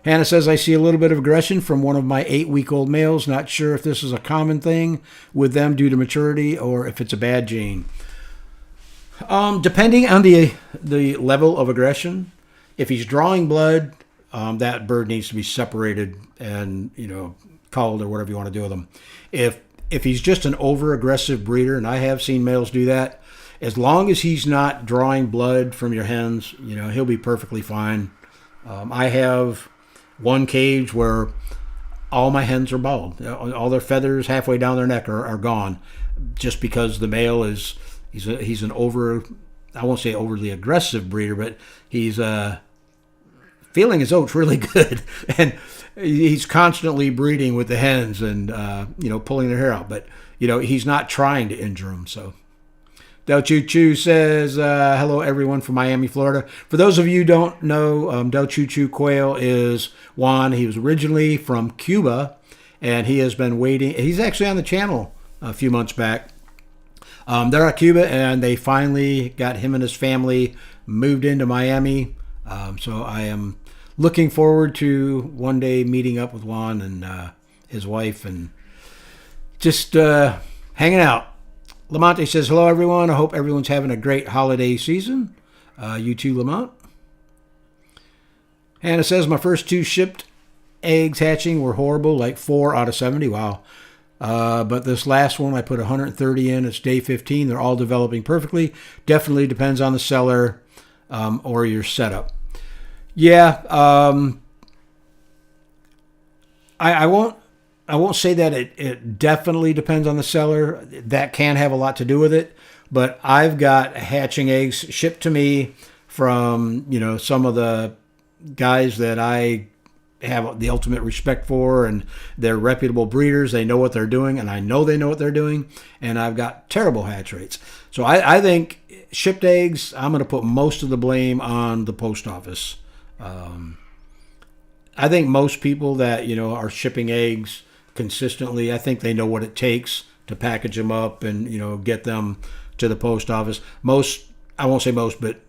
Hannah says, I see a little bit of aggression from one of my 8-week-old males. Not sure if this is a common thing with them due to maturity or if it's a bad gene. Depending on the level of aggression, if he's drawing blood, that bird needs to be separated and culled or whatever you want to do with him. If he's just an over-aggressive breeder, and I have seen males do that, as long as he's not drawing blood from your hens, he'll be perfectly fine. I have one cage where all my hens are bald. All their feathers halfway down their neck are gone, just because the male he's an I won't say overly aggressive breeder, but he's feeling his oats really good, and he's constantly breeding with the hens and pulling their hair out. But he's not trying to injure them. So Del Choo Choo says, hello everyone from Miami, Florida. For those of you who don't know, Del Choo Choo Quail is Juan. He was originally from Cuba, and he has been waiting. He's actually on the channel a few months back. They're at Cuba, and they finally got him and his family moved into Miami. So I am looking forward to one day meeting up with Juan and his wife and just hanging out. Lamonte says, hello, everyone. I hope everyone's having a great holiday season. You too, Lamont. Hannah says, my first 2 shipped eggs hatching were horrible, like 4 out of 70. Wow. But this last one, I put 130 in. It's day 15. They're all developing perfectly. Definitely depends on the seller or your setup. Yeah. I won't say that it definitely depends on the seller. That can have a lot to do with it. But I've got hatching eggs shipped to me from, some of the guys that I have the ultimate respect for, and they're reputable breeders. They know what they're doing, and I know they know what they're doing, and I've got terrible hatch rates. So I think shipped eggs, I'm going to put most of the blame on the post office. I think most people that, are shipping eggs consistently, I think they know what it takes to package them up and, get them to the post office. Most, I won't say most, but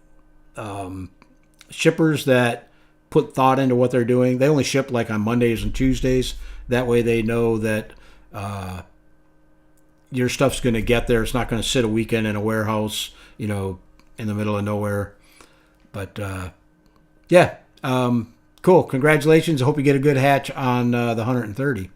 shippers that put thought into what they're doing, they only ship like on Mondays and Tuesdays. That way they know that your stuff's going to get there. It's not going to sit a weekend in a warehouse, in the middle of nowhere. But yeah, cool. Congratulations. I hope you get a good hatch on the 130.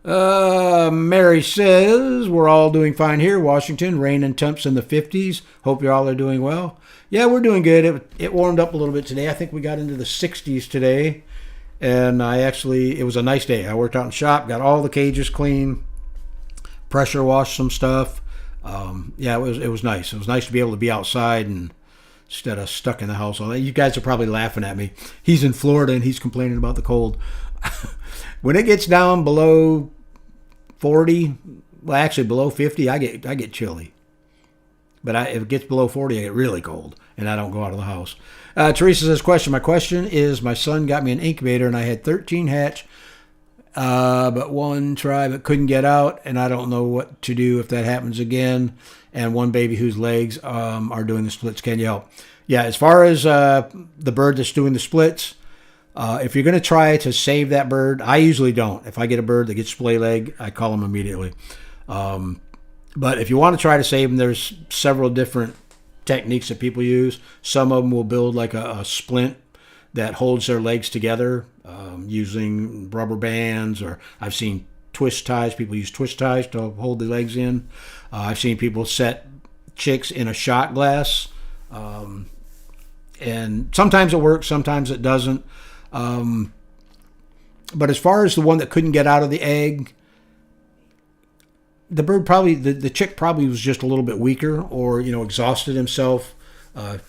Mary says, we're all doing fine here, Washington. Rain and temps in the 50s. Hope you all are doing well. Yeah, we're doing good. It warmed up a little bit today. I think we got into the 60s today. And it was a nice day. I worked out in the shop, got all the cages clean, pressure washed some stuff. Yeah, it was nice. It was nice to be able to be outside and instead of stuck in the house all day. You guys are probably laughing at me. He's in Florida and he's complaining about the cold. When it gets down below 40, well, actually below 50, I get chilly. But if it gets below 40, I get really cold, and I don't go out of the house. Teresa says, my question is, my son got me an incubator, and I had 13 hatch, but one try but couldn't get out, and I don't know what to do if that happens again, and one baby whose legs are doing the splits. Can you help? Yeah, as far as the bird that's doing the splits, if you're going to try to save that bird, I usually don't. If I get a bird that gets splay leg, I call them immediately. But if you want to try to save them, there's several different techniques that people use. Some of them will build like a splint that holds their legs together using rubber bands, or I've seen twist ties. People use twist ties to hold the legs in. I've seen people set chicks in a shot glass. And sometimes it works, sometimes it doesn't. But as far as the one that couldn't get out of the egg, the bird the chick probably was just a little bit weaker, or, exhausted himself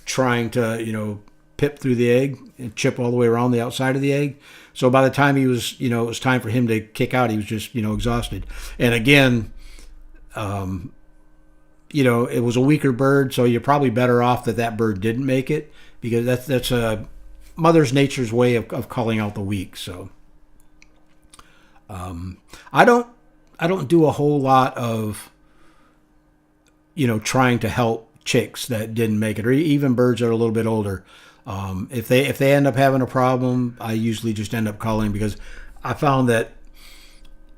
trying to, pip through the egg and chip all the way around the outside of the egg. So by the time he was, it was time for him to kick out, he was just, exhausted. And again, it was a weaker bird, so you're probably better off that bird didn't make it, because that's a Mother's Nature's way of calling out the weak. So I don't do a whole lot of, trying to help chicks that didn't make it, or even birds that are a little bit older. If they end up having a problem, I usually just end up calling, because I found that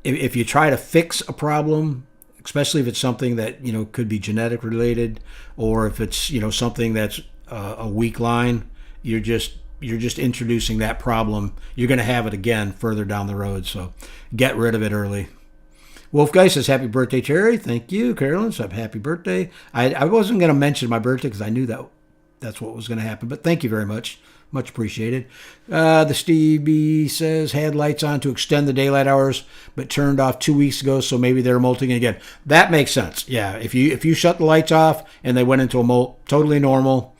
if you try to fix a problem, especially if it's something that, could be genetic related, or if it's, something that's a weak line, you're just introducing that problem. You're going to have it again further down the road. So get rid of it early. Wolf Guy says, happy birthday, Terry. Thank you, Carolyn. So happy birthday. I wasn't going to mention my birthday because I knew that's what was going to happen. But thank you very much. Much appreciated. The Steve B says, had lights on to extend the daylight hours, but turned off 2 weeks ago, so maybe they're molting again. That makes sense. Yeah, if you shut the lights off and they went into a molt, totally normal.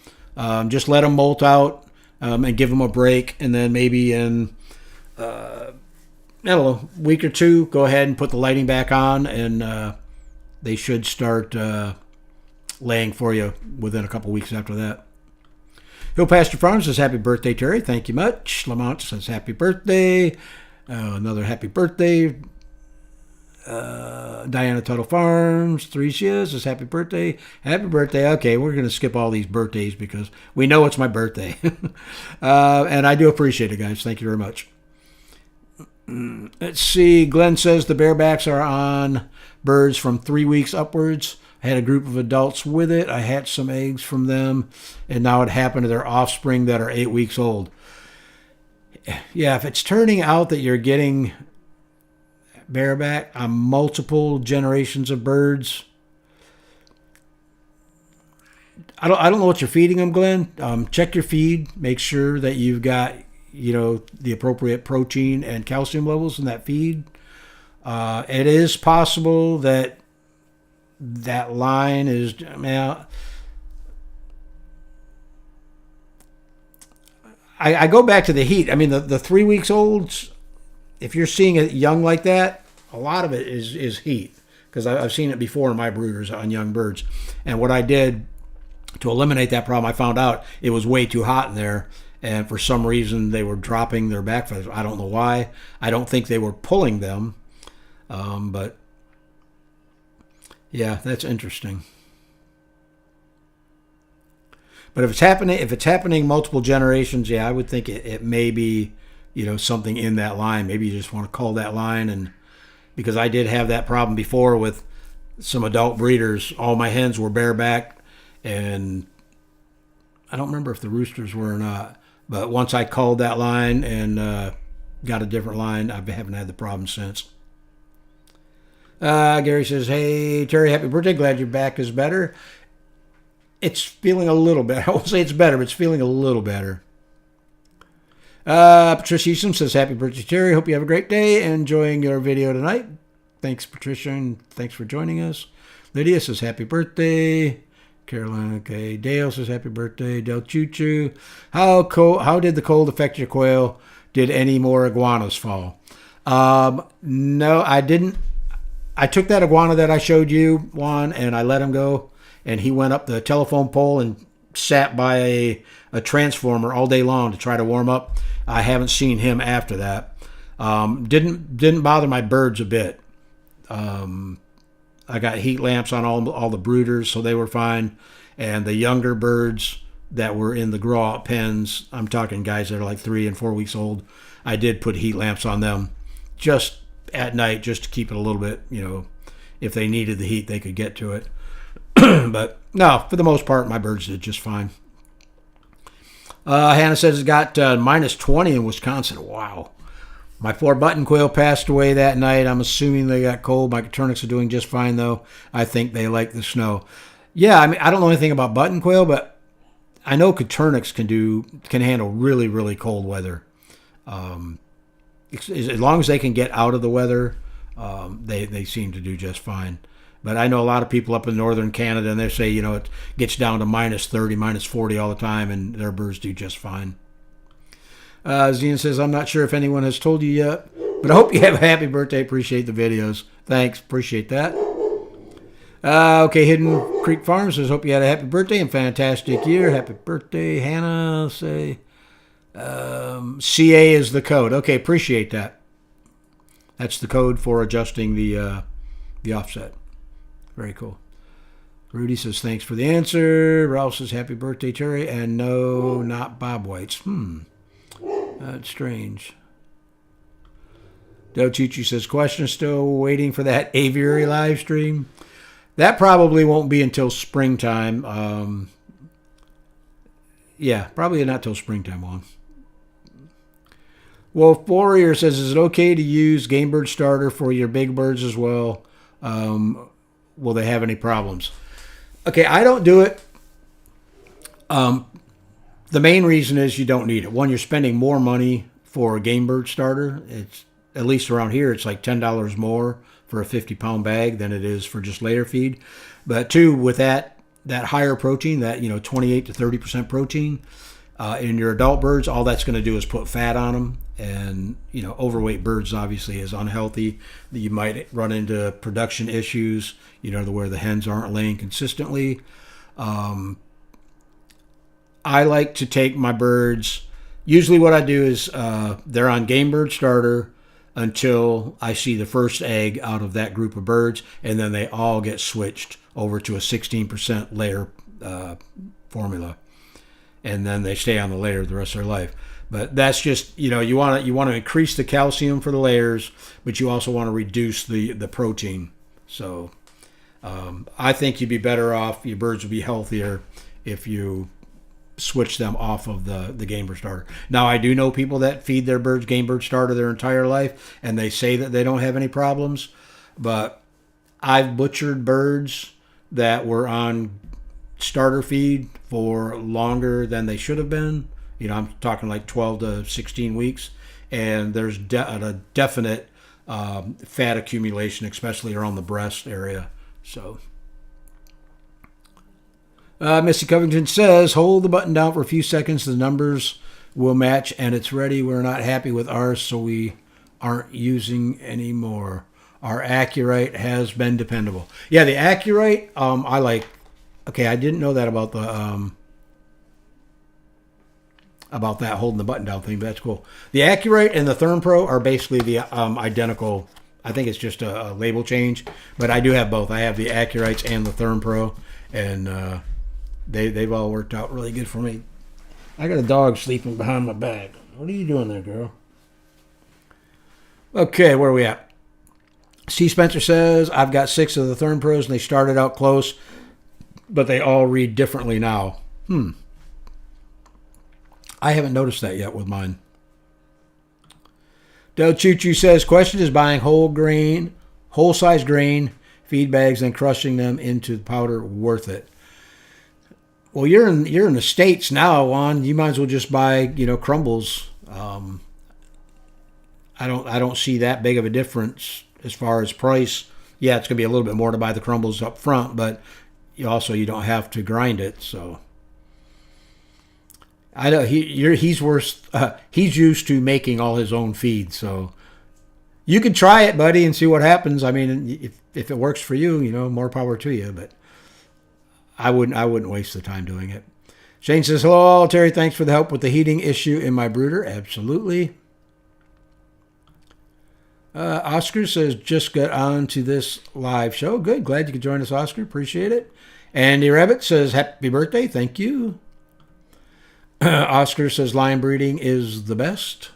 Just let them molt out and give them a break, and then maybe in I don't know, a week or two, go ahead and put the lighting back on, and they should start laying for you within a couple weeks after that. Hill Pasture Farms says, happy birthday, Terry. Thank you much. Lamont says, happy birthday. Another happy birthday. Diana Tuttle Farms, Theresia says, happy birthday. Happy birthday. Okay, we're going to skip all these birthdays because we know it's my birthday. And I do appreciate it, guys. Thank you very much. Let's see. Glenn says the barebacks are on birds from 3 weeks upwards. I had a group of adults with it. I hatched some eggs from them, and now it happened to their offspring that are 8 weeks old. Yeah, if it's turning out that you're getting bareback on multiple generations of birds, I don't know what you're feeding them, Glenn. Check your feed. Make sure that you've got the appropriate protein and calcium levels in that feed. It is possible that line is, I go back to the heat. I mean, the 3 weeks olds, if you're seeing it young like that, a lot of it is heat, because I've seen it before in my brooders on young birds. And what I did to eliminate that problem, I found out it was way too hot in there, and for some reason they were dropping their back feathers. I don't know why. I don't think they were pulling them, but yeah, that's interesting. But if it's happening multiple generations, yeah, I would think it may be, something in that line. Maybe you just want to call that line, and because I did have that problem before with some adult breeders. All my hens were bareback, and I don't remember if the roosters were or not. But once I called that line and got a different line, I haven't had the problem since. Gary says, hey, Terry, happy birthday. Glad your back is better. It's feeling a little better. I won't say it's better, but it's feeling a little better. Patricia Easton says, happy birthday, Terry. Hope you have a great day. Enjoying your video tonight. Thanks, Patricia, and thanks for joining us. Lydia says, happy birthday. Carolina, okay. Dale says, happy birthday. Del Choo Choo. How did the cold affect your quail? Did any more iguanas fall? No, I didn't. I took that iguana that I showed you, Juan, and I let him go, and he went up the telephone pole and sat by a transformer all day long to try to warm up. I haven't seen him after that. Didn't bother my birds a bit. I got heat lamps on all the brooders, so they were fine. And the younger birds that were in the grow-out pens, I'm talking guys that are like 3 and 4 weeks old, I did put heat lamps on them just at night, just to keep it a little bit, if they needed the heat, they could get to it. But no, for the most part, my birds did just fine. Hannah says it got minus 20 in Wisconsin. Wow. My 4 button quail passed away that night. I'm assuming they got cold. My Coturnix are doing just fine, though. I think they like the snow. Yeah, I mean, I don't know anything about button quail, but I know Coturnix can handle really, really cold weather. As long as they can get out of the weather, they seem to do just fine. But I know a lot of people up in northern Canada, and they say, it gets down to minus 30, minus 40 all the time, and their birds do just fine. Zian says, I'm not sure if anyone has told you yet, but I hope you have a happy birthday. Appreciate the videos. Thanks. Appreciate that. Okay, Hidden Creek Farms says, hope you had a happy birthday and fantastic year. Happy birthday, Hannah. Say, CA is the code. Okay, appreciate that. That's the code for adjusting the offset. Very cool. Rudy says, thanks for the answer. Ralph says, happy birthday, Terry. And no, not Bob White's. That's strange. Del Chichi says, question, still waiting for that aviary live stream. That probably won't be until springtime. Yeah, probably not till springtime, Juan. Wolf Warrior says, is it okay to use game bird starter for your big birds as well? Will they have any problems? Okay, I don't do it. The main reason is you don't need it. One, you're spending more money for a game bird starter. It's, at least around here, it's like $10 more for a 50-pound bag than it is for just layer feed. But two, with that higher protein, that 28 to 30% protein in your adult birds, all that's going to do is put fat on them. And overweight birds obviously is unhealthy. You might run into production issues, where the hens aren't laying consistently. I like to take my birds. Usually what I do is they're on game bird starter until I see the first egg out of that group of birds, and then they all get switched over to a 16% layer formula, and then they stay on the layer the rest of their life. But that's just, you want to increase the calcium for the layers, but you also want to reduce the protein. So I think you'd be better off, your birds would be healthier if you switch them off of the game bird starter. Now, I do know people that feed their birds game bird starter their entire life, and they say that they don't have any problems. But I've butchered birds that were on starter feed for longer than they should have been. I'm talking like 12 to 16 weeks, and there's a definite fat accumulation, especially around the breast area. So Missy Covington says, hold the button down for a few seconds. The numbers will match, and it's ready. We're not happy with ours, so we aren't using anymore. Our Accurite has been dependable. Yeah, the Accurite, I like. Okay, I didn't know that about the about that holding the button down thing, but that's cool. The Accurate and the Therm Pro are basically the identical. I think it's just a label change, but I do have both. I have the Accurites and the Therm Pro, and they've all worked out really good for me. I got a dog sleeping behind my back. What are you doing there, girl? Okay, where are we at? C. Spencer says, I've got 6 of the Therm Pros, and they started out close, but they all read differently now. I haven't noticed that yet with mine. Del Choo Choo says, question is buying whole size grain feed bags and crushing them into powder worth it? Well, you're in the States now, Juan. You might as well just buy, crumbles. I don't see that big of a difference as far as price. Yeah, it's gonna be a little bit more to buy the crumbles up front, but you don't have to grind it. So I know he's worse. He's used to making all his own feed, so you can try it, buddy, and see what happens. I mean, if it works for you, more power to you. But I wouldn't waste the time doing it. Shane says, hello, Terry. Thanks for the help with the heating issue in my brooder. Absolutely. Oscar says, just got on to this live show. Good. Glad you could join us, Oscar. Appreciate it. Andy Rabbit says, happy birthday. Thank you. Oscar says, lion breeding is the best.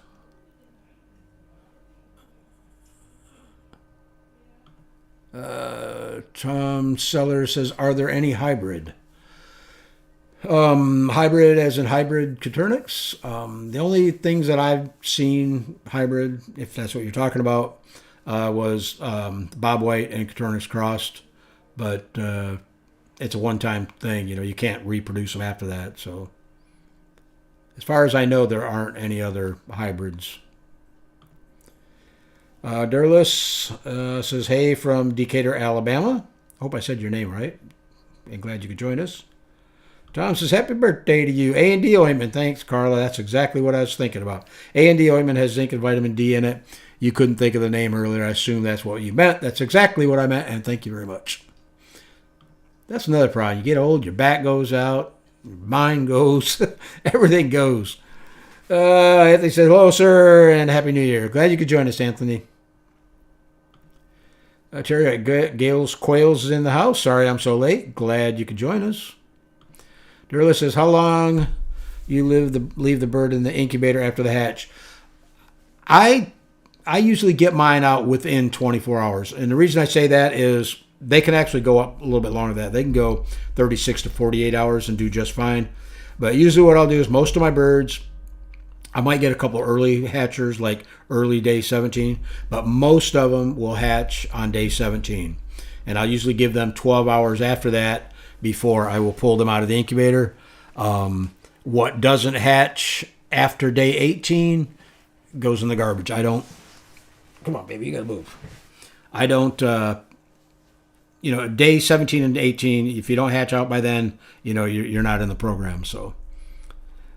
Tom Seller says, are there any hybrid? Hybrid as in hybrid Coturnix. The only things that I've seen hybrid, if that's what you're talking about, was Bob White and Coturnix crossed. But it's a one-time thing. You can't reproduce them after that. So as far as I know, there aren't any other hybrids. Durlis says, hey, from Decatur, Alabama. Hope I said your name right. And glad you could join us. Tom says, happy birthday to you. A&D ointment. Thanks, Carla. That's exactly what I was thinking about. A&D ointment has zinc and vitamin D in it. You couldn't think of the name earlier. I assume that's what you meant. That's exactly what I meant, and thank you very much. That's another problem. You get old, your back goes out, your mind goes, everything goes. Anthony says, hello, sir, and Happy New Year. Glad you could join us, Anthony. Terry, Gail's Quails is in the house. Sorry I'm so late. Glad you could join us. Durla says, how long you leave the bird in the incubator after the hatch? I usually get mine out within 24 hours. And the reason I say that is they can actually go up a little bit longer than that. They can go 36 to 48 hours and do just fine. But usually what I'll do is most of my birds, I might get a couple early hatchers, like early day 17, but most of them will hatch on day 17. And I'll usually give them 12 hours after that before I will pull them out of the incubator. What doesn't hatch after day 18 goes in the garbage. I don't. Come on, baby, you gotta move. I don't. Day 17 and 18. If you don't hatch out by then, you're not in the program. So,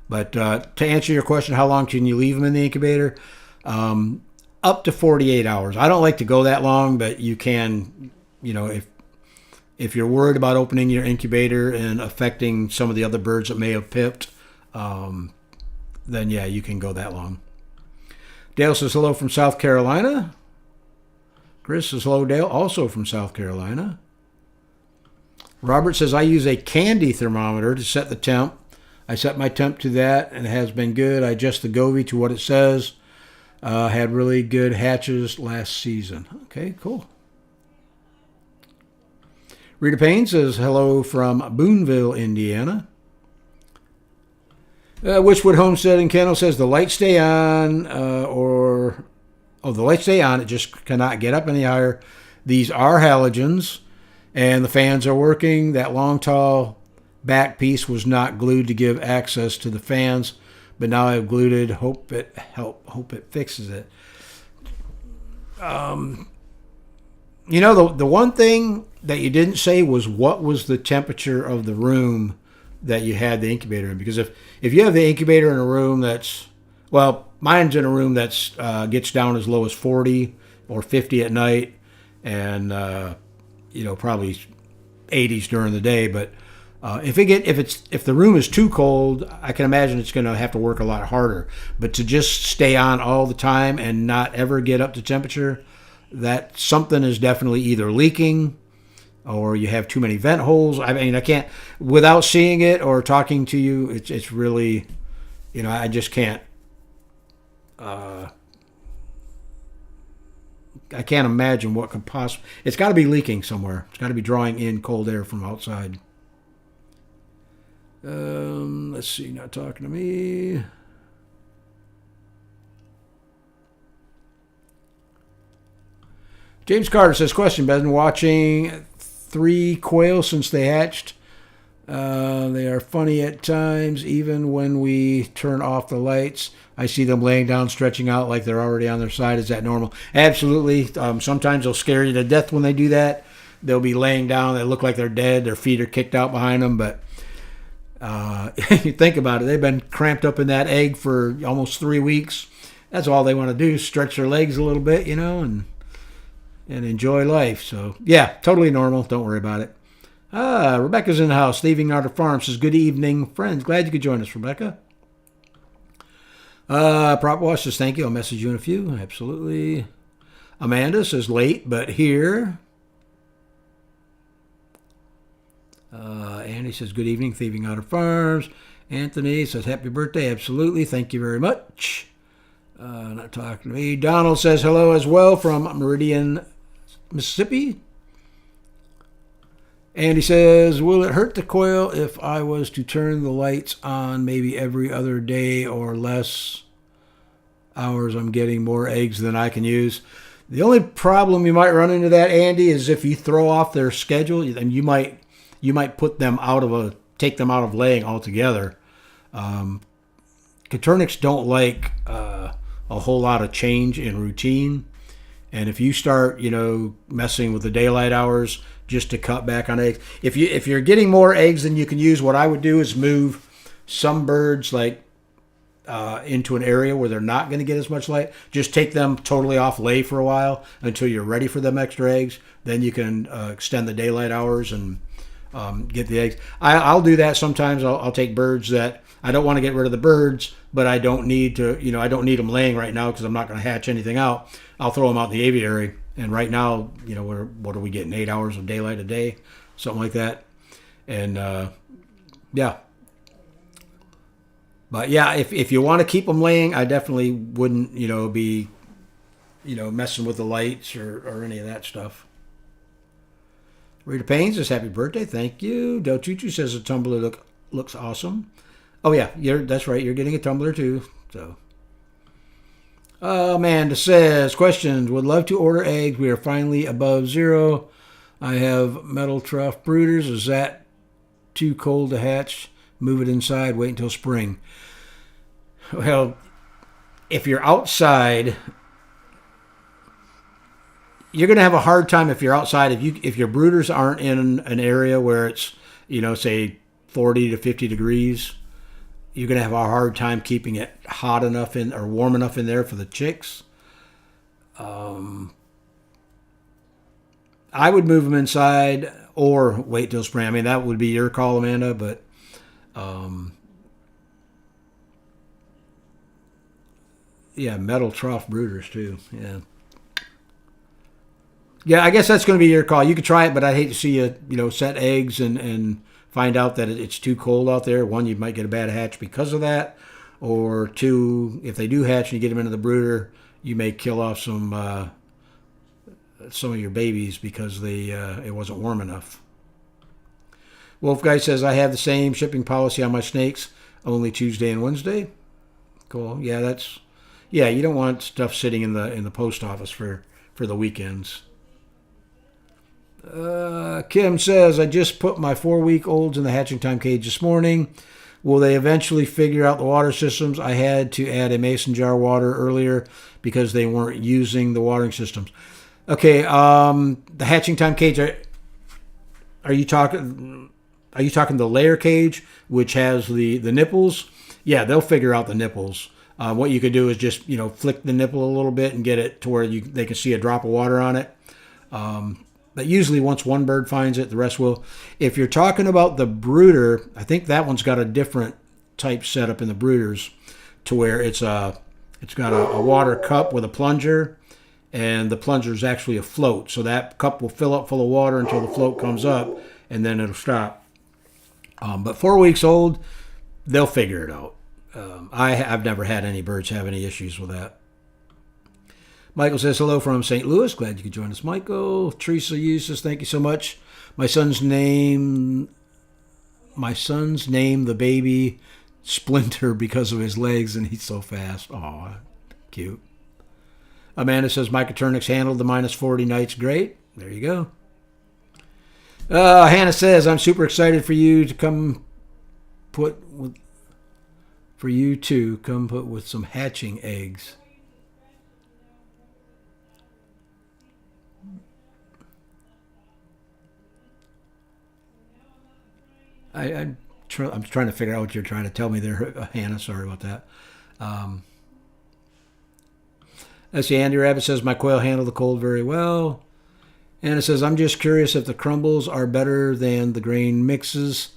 but to answer your question, how long can you leave them in the incubator? Up to 48 hours. I don't like to go that long, but you can. If you're worried about opening your incubator and affecting some of the other birds that may have pipped, then yeah, you can go that long. Dale says hello from South Carolina. Chris says hello, Dale, also from South Carolina. Robert says, I use a candy thermometer to set the temp. I set my temp to that, and it has been good. I adjust the Govee to what it says. Had really good hatches last season. Okay, cool. Rita Payne says hello from Boonville, Indiana. Witchwood Homestead in Kendall says the lights stay on, the lights stay on. It just cannot get up any higher. These are halogens, and the fans are working. That long, tall back piece was not glued to give access to the fans, but now I've glued it. Hope it fixes it. The one thing that you didn't say was what was the temperature of the room that you had the incubator in. Because if you have the incubator in a room that's, mine's in a room that's gets down as low as 40 or 50 at night, and probably 80s during the day. But if the room is too cold, I can imagine it's going to have to work a lot harder. But to just stay on all the time and not ever get up to temperature, that something is definitely either leaking or you have too many vent holes. I mean, I can't, without seeing it or talking to you, it's really, I just can't. I can't imagine what could possibly. It's got to be leaking somewhere. It's got to be drawing in cold air from outside. Let's see. Not talking to me. James Carter says, question, been watching 3 quail since they hatched. They are funny at times. Even when we turn off the lights, I see them laying down, stretching out like they're already on their side. Is that normal? Absolutely. Sometimes they'll scare you to death when they do that. They'll be laying down. They look like they're dead. Their feet are kicked out behind them. But you think about it. They've been cramped up in that egg for almost 3 weeks. That's all they want to do, stretch their legs a little bit, and enjoy life. So, yeah, totally normal. Don't worry about it. Rebecca's in the house. Leaving Arthur Farm says, good evening, friends. Glad you could join us, Rebecca. Prop Wash says, thank you. I'll message you in a few. Absolutely. Amanda says, late, but here. Andy says, good evening, Thieving Otter Farms. Anthony says, happy birthday. Absolutely. Thank you very much. Not talking to me. Donald says hello as well from Meridian, Mississippi. And he says, will it hurt the quail if I was to turn the lights on maybe every other day or less hours? I'm getting more eggs than I can use. The only problem you might run into that, Andy, is if you throw off their schedule, and you might put them take them out of laying altogether. Coturnix don't like a whole lot of change in routine. And if you start, messing with the daylight hours just to cut back on eggs, if you're getting more eggs than you can use, what I would do is move some birds into an area where they're not going to get as much light. Just take them totally off lay for a while until you're ready for them extra eggs. Then you can extend the daylight hours and get the eggs. I'll do that sometimes. I'll take birds that I don't want to get rid of the birds, but I don't need to, I don't need them laying right now because I'm not going to hatch anything out. I'll throw them out in the aviary. And right now, what are we getting? 8 hours of daylight a day, something like that. And yeah. But yeah, if you want to keep them laying, I definitely wouldn't, be, messing with the lights or any of that stuff. Rita Payne says, happy birthday. Thank you. Del Chuchu says the tumbler looks awesome. Oh, yeah, that's right. You're getting a tumbler, too. So, Amanda says, questions. Would love to order eggs. We are finally above 0. I have metal trough brooders. Is that too cold to hatch? move it inside, wait until spring. Well, if you're outside, you're going to have a hard time if you're outside. If your brooders aren't in an area where it's, say 40 to 50 degrees, you're going to have a hard time keeping it hot enough or warm enough in there for the chicks. I would move them inside or wait till spring. I mean, that would be your call, Amanda, but yeah, metal trough brooders too. Yeah. Yeah, I guess that's going to be your call. You could try it, but I'd hate to see you, set eggs and find out that it's too cold out there. One, you might get a bad hatch because of that. Or two, if they do hatch and you get them into the brooder, you may kill off some of your babies because it wasn't warm enough. Wolf Guy says, I have the same shipping policy on my snakes, only Tuesday and Wednesday. Cool. Yeah, you don't want stuff sitting in the post office for the weekends. Kim says, I just put my 4-week-olds in the hatching time cage this morning. Will they eventually figure out the water systems? I had to add a mason jar water earlier because they weren't using the watering systems. Okay, the hatching time cage, are you talking the layer cage, which has the nipples? Yeah, they'll figure out the nipples. What you could do is just, flick the nipple a little bit and get it to where they can see a drop of water on it. But usually once one bird finds it, the rest will. If you're talking about the brooder, I think that one's got a different type setup in the brooders to where it's got a water cup with a plunger, and the plunger is actually a float. So that cup will fill up full of water until the float comes up, and then it'll stop. But 4 weeks old, they'll figure it out. I've never had any birds have any issues with that. Michael says, hello from St. Louis. Glad you could join us, Michael. Teresa Eustace, thank you so much. My son's name the baby Splinter because of his legs, and he's so fast. Aw, cute. Amanda says, my Coturnix handled the -40 nights great. There you go. Hannah says, I'm super excited for you to come put with some hatching eggs. I'm trying to figure out what you're trying to tell me there, Hannah. Sorry about that. Let's see. Andy Rabbit says, my quail handle the cold very well. And it says, I'm just curious if the crumbles are better than the grain mixes.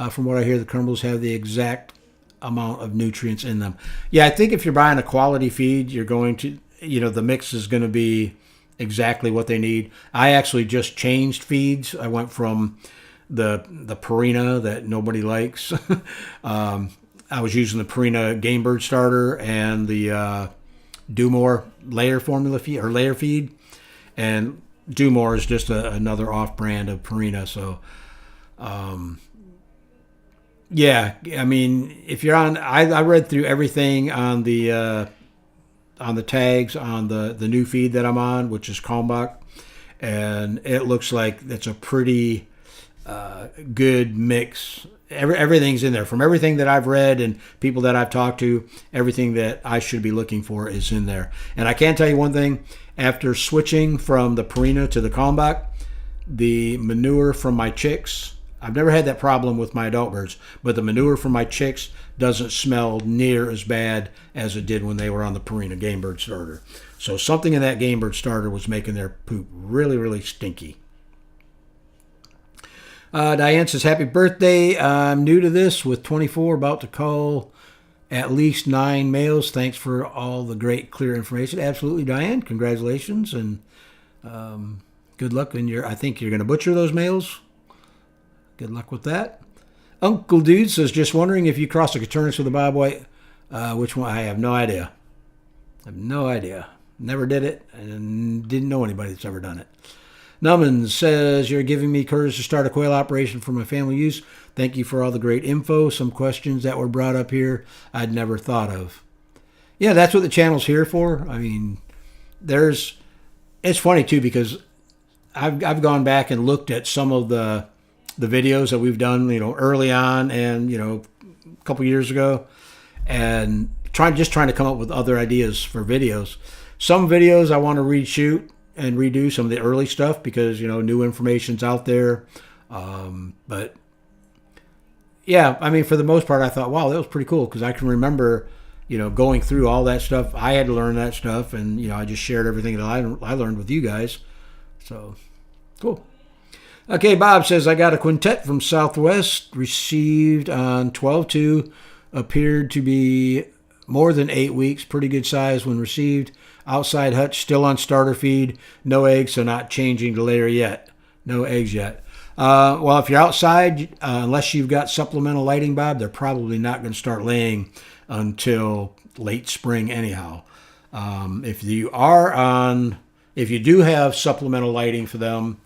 From what I hear, the crumbles have the exact amount of nutrients in them. Yeah, I think if you're buying a quality feed, you're going to, the mix is going to be exactly what they need. I actually just changed feeds. I went from the Purina that nobody likes. I was using the Purina Game Bird Starter and the Do-More layer formula feed or layer feed, and Do-More is just another off-brand of Purina. So, yeah, I mean, if you're on, I read through everything on the tags on the new feed that I'm on, which is Kalmbach, and it looks like it's a pretty good mix. Everything's in there. From everything that I've read and people that I've talked to, everything that I should be looking for is in there. And I can tell you one thing, after switching from the Purina to the Kalmbach, the manure from my chicks, I've never had that problem with my adult birds, but the manure from my chicks doesn't smell near as bad as it did when they were on the Purina Game Bird Starter. So something in that Game Bird Starter was making their poop really, really stinky. Diane says, happy birthday. I'm new to this with 24, about to call at least 9 males. Thanks for all the great, clear information. Absolutely, Diane. Congratulations, and good luck. I think you're going to butcher those males. Good luck with that. Uncle Dude says, just wondering if you cross a Coturnix with a Bob White. Which one? I have no idea. Never did it, and didn't know anybody that's ever done it. Nummins says, you're giving me courage to start a quail operation for my family use. Thank you for all the great info. Some questions that were brought up here I'd never thought of. Yeah, that's what the channel's here for. I mean, it's funny too, because I've gone back and looked at some of the videos that we've done, early on, and, couple years ago, and trying to come up with other ideas for videos. Some videos I want to reshoot and redo some of the early stuff because, you know, new information's out there. But yeah, I mean, for the most part, I thought, wow, that was pretty cool because I can remember, you know, going through all that stuff. I had to learn that stuff, and, you know, I just shared everything that I learned with you guys. So, cool. Okay, Bob says, I got a quintet from Southwest, received on 12/2, appeared to be more than 8 weeks, pretty good size when received. Outside hutch, still on starter feed, no eggs, so not changing the layer yet. No eggs yet. Well, if you're outside, unless you've got supplemental lighting, Bob, they're probably not going to start laying until late spring anyhow. If you do have supplemental lighting for them,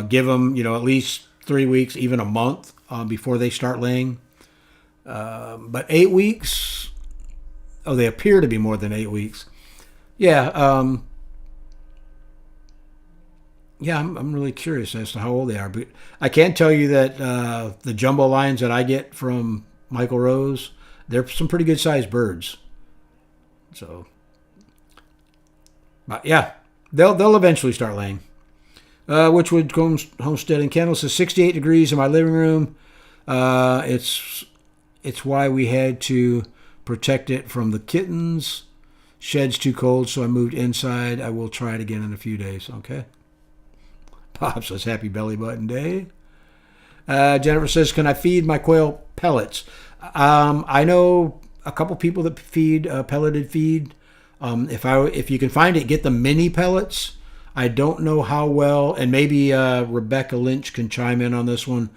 give them, you know, at least 3 weeks, even a month before they start laying. But 8 weeks, they appear to be more than 8 weeks. Yeah, I'm really curious as to how old they are. But I can tell you that the jumbo lions that I get from Michael Rose, they're some pretty good sized birds. So, but yeah, they'll eventually start laying. Witchwood Homestead and Kennel says 68 degrees in my living room. It's why we had to protect it from the kittens. Shed's too cold, so I moved inside. I will try it again in a few days. Okay. Bob says happy belly button day. Jennifer says, can I feed my quail pellets? I know a couple people that feed pelleted feed. If you can find it, get the mini pellets. I don't know how well, and maybe Rebecca Lynch can chime in on this one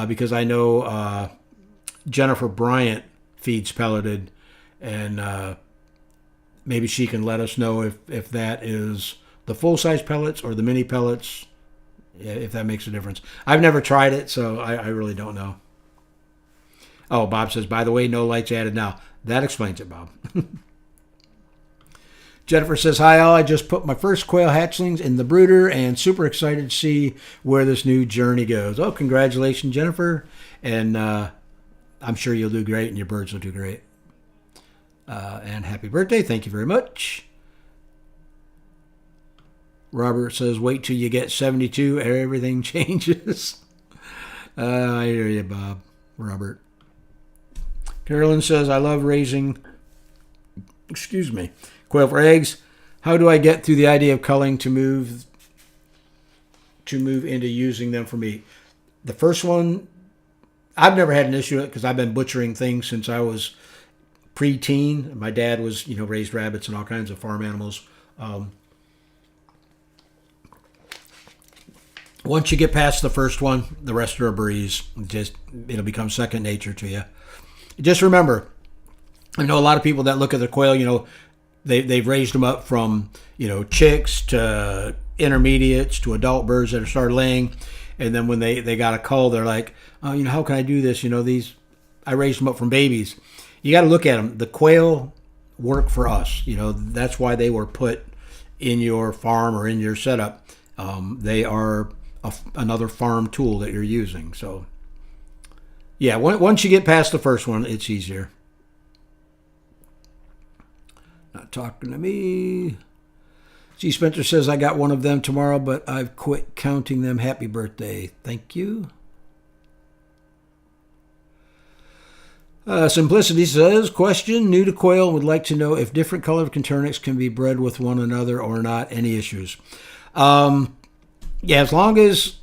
because I know Jennifer Bryant feeds pelleted, and maybe she can let us know if that is the full-size pellets or the mini pellets, if that makes a difference. I've never tried it, so I really don't know. Oh, Bob says, by the way, no lights added now. That explains it, Bob. Jennifer says, hi all, I just put my first quail hatchlings in the brooder and super excited to see where this new journey goes. Oh, congratulations, Jennifer. And I'm sure you'll do great and your birds will do great. And happy birthday. Thank you very much. Robert says, wait till you get 72. Everything changes. I hear you, Bob. Robert. Carolyn says, I love raising, quail for eggs. How do I get through the idea of culling to move into using them for meat? The first one, I've never had an issue with it because I've been butchering things since I was pre-teen. My dad was, raised rabbits and all kinds of farm animals. Once you get past the first one, the rest are a breeze. It'll become second nature to you. Just remember, I know a lot of people that look at their quail, they've raised them up from, chicks to intermediates to adult birds that are started laying. And then when they got a cull, they're like, oh, how can I do this? I raised them up from babies. You got to look at them. The quail work for us. That's why they were put in your farm or in your setup. They are another farm tool that you're using. So, yeah, once you get past the first one, it's easier. Not talking to me. G. Spencer says, I got one of them tomorrow, but I've quit counting them. Happy birthday. Thank you. Simplicity says, question, new to quail, would like to know if different colored Coturnix can be bred with one another or not. Any issues? Yeah, as long as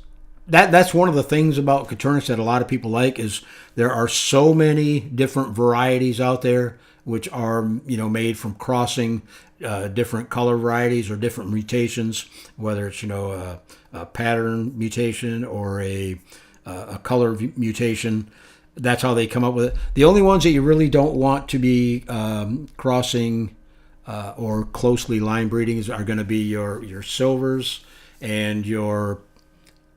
that's one of the things about Coturnix that a lot of people like is there are so many different varieties out there which are made from crossing different color varieties or different mutations, whether it's a pattern mutation or a color mutation. That's how they come up with it. The only ones that you really don't want to be crossing or closely line breeding are going to be your silvers and your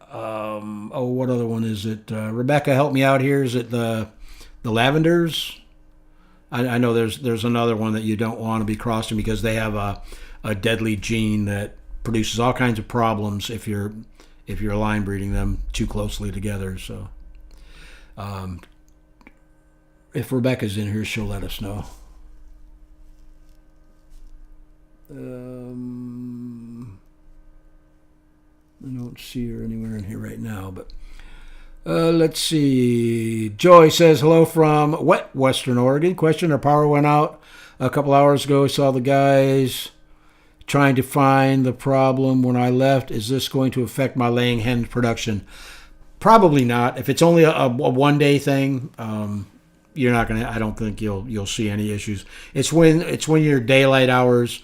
what other one is it? Rebecca, help me out here. Is it the lavenders? I know there's another one that you don't want to be crossing because they have a deadly gene that produces all kinds of problems if you're line breeding them too closely together. So, if Rebecca's in here, she'll let us know. I don't see her anywhere in here right now, but let's see. Joy says, hello from wet Western Oregon. Question, our power went out a couple hours ago. Saw the guys trying to find the problem when I left. Is this going to affect my laying hen production? Probably not. If it's only a one-day thing, you're not gonna. I don't think you'll see any issues. It's when your daylight hours,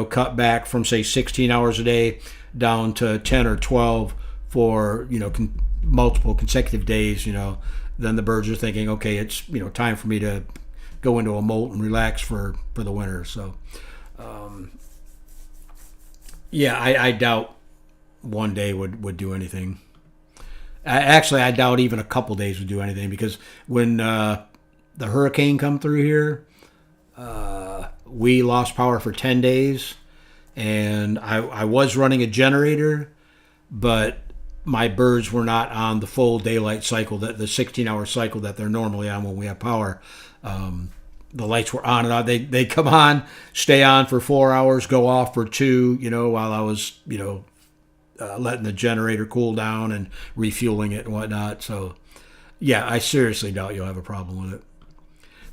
cut back from say 16 hours a day down to 10 or 12 for multiple consecutive days. Then the birds are thinking, okay, it's time for me to go into a molt and relax for the winter. So, yeah, I doubt one day would do anything. Actually, I doubt even a couple days would do anything, because when the hurricane come through here, we lost power for 10 days, and I was running a generator, but my birds were not on the full daylight cycle, that the 16-hour cycle that they're normally on when we have power. The lights were on and on. They come on, stay on for 4 hours, go off for 2, while I was, letting the generator cool down and refueling it and whatnot. So, yeah, I seriously doubt you'll have a problem with it.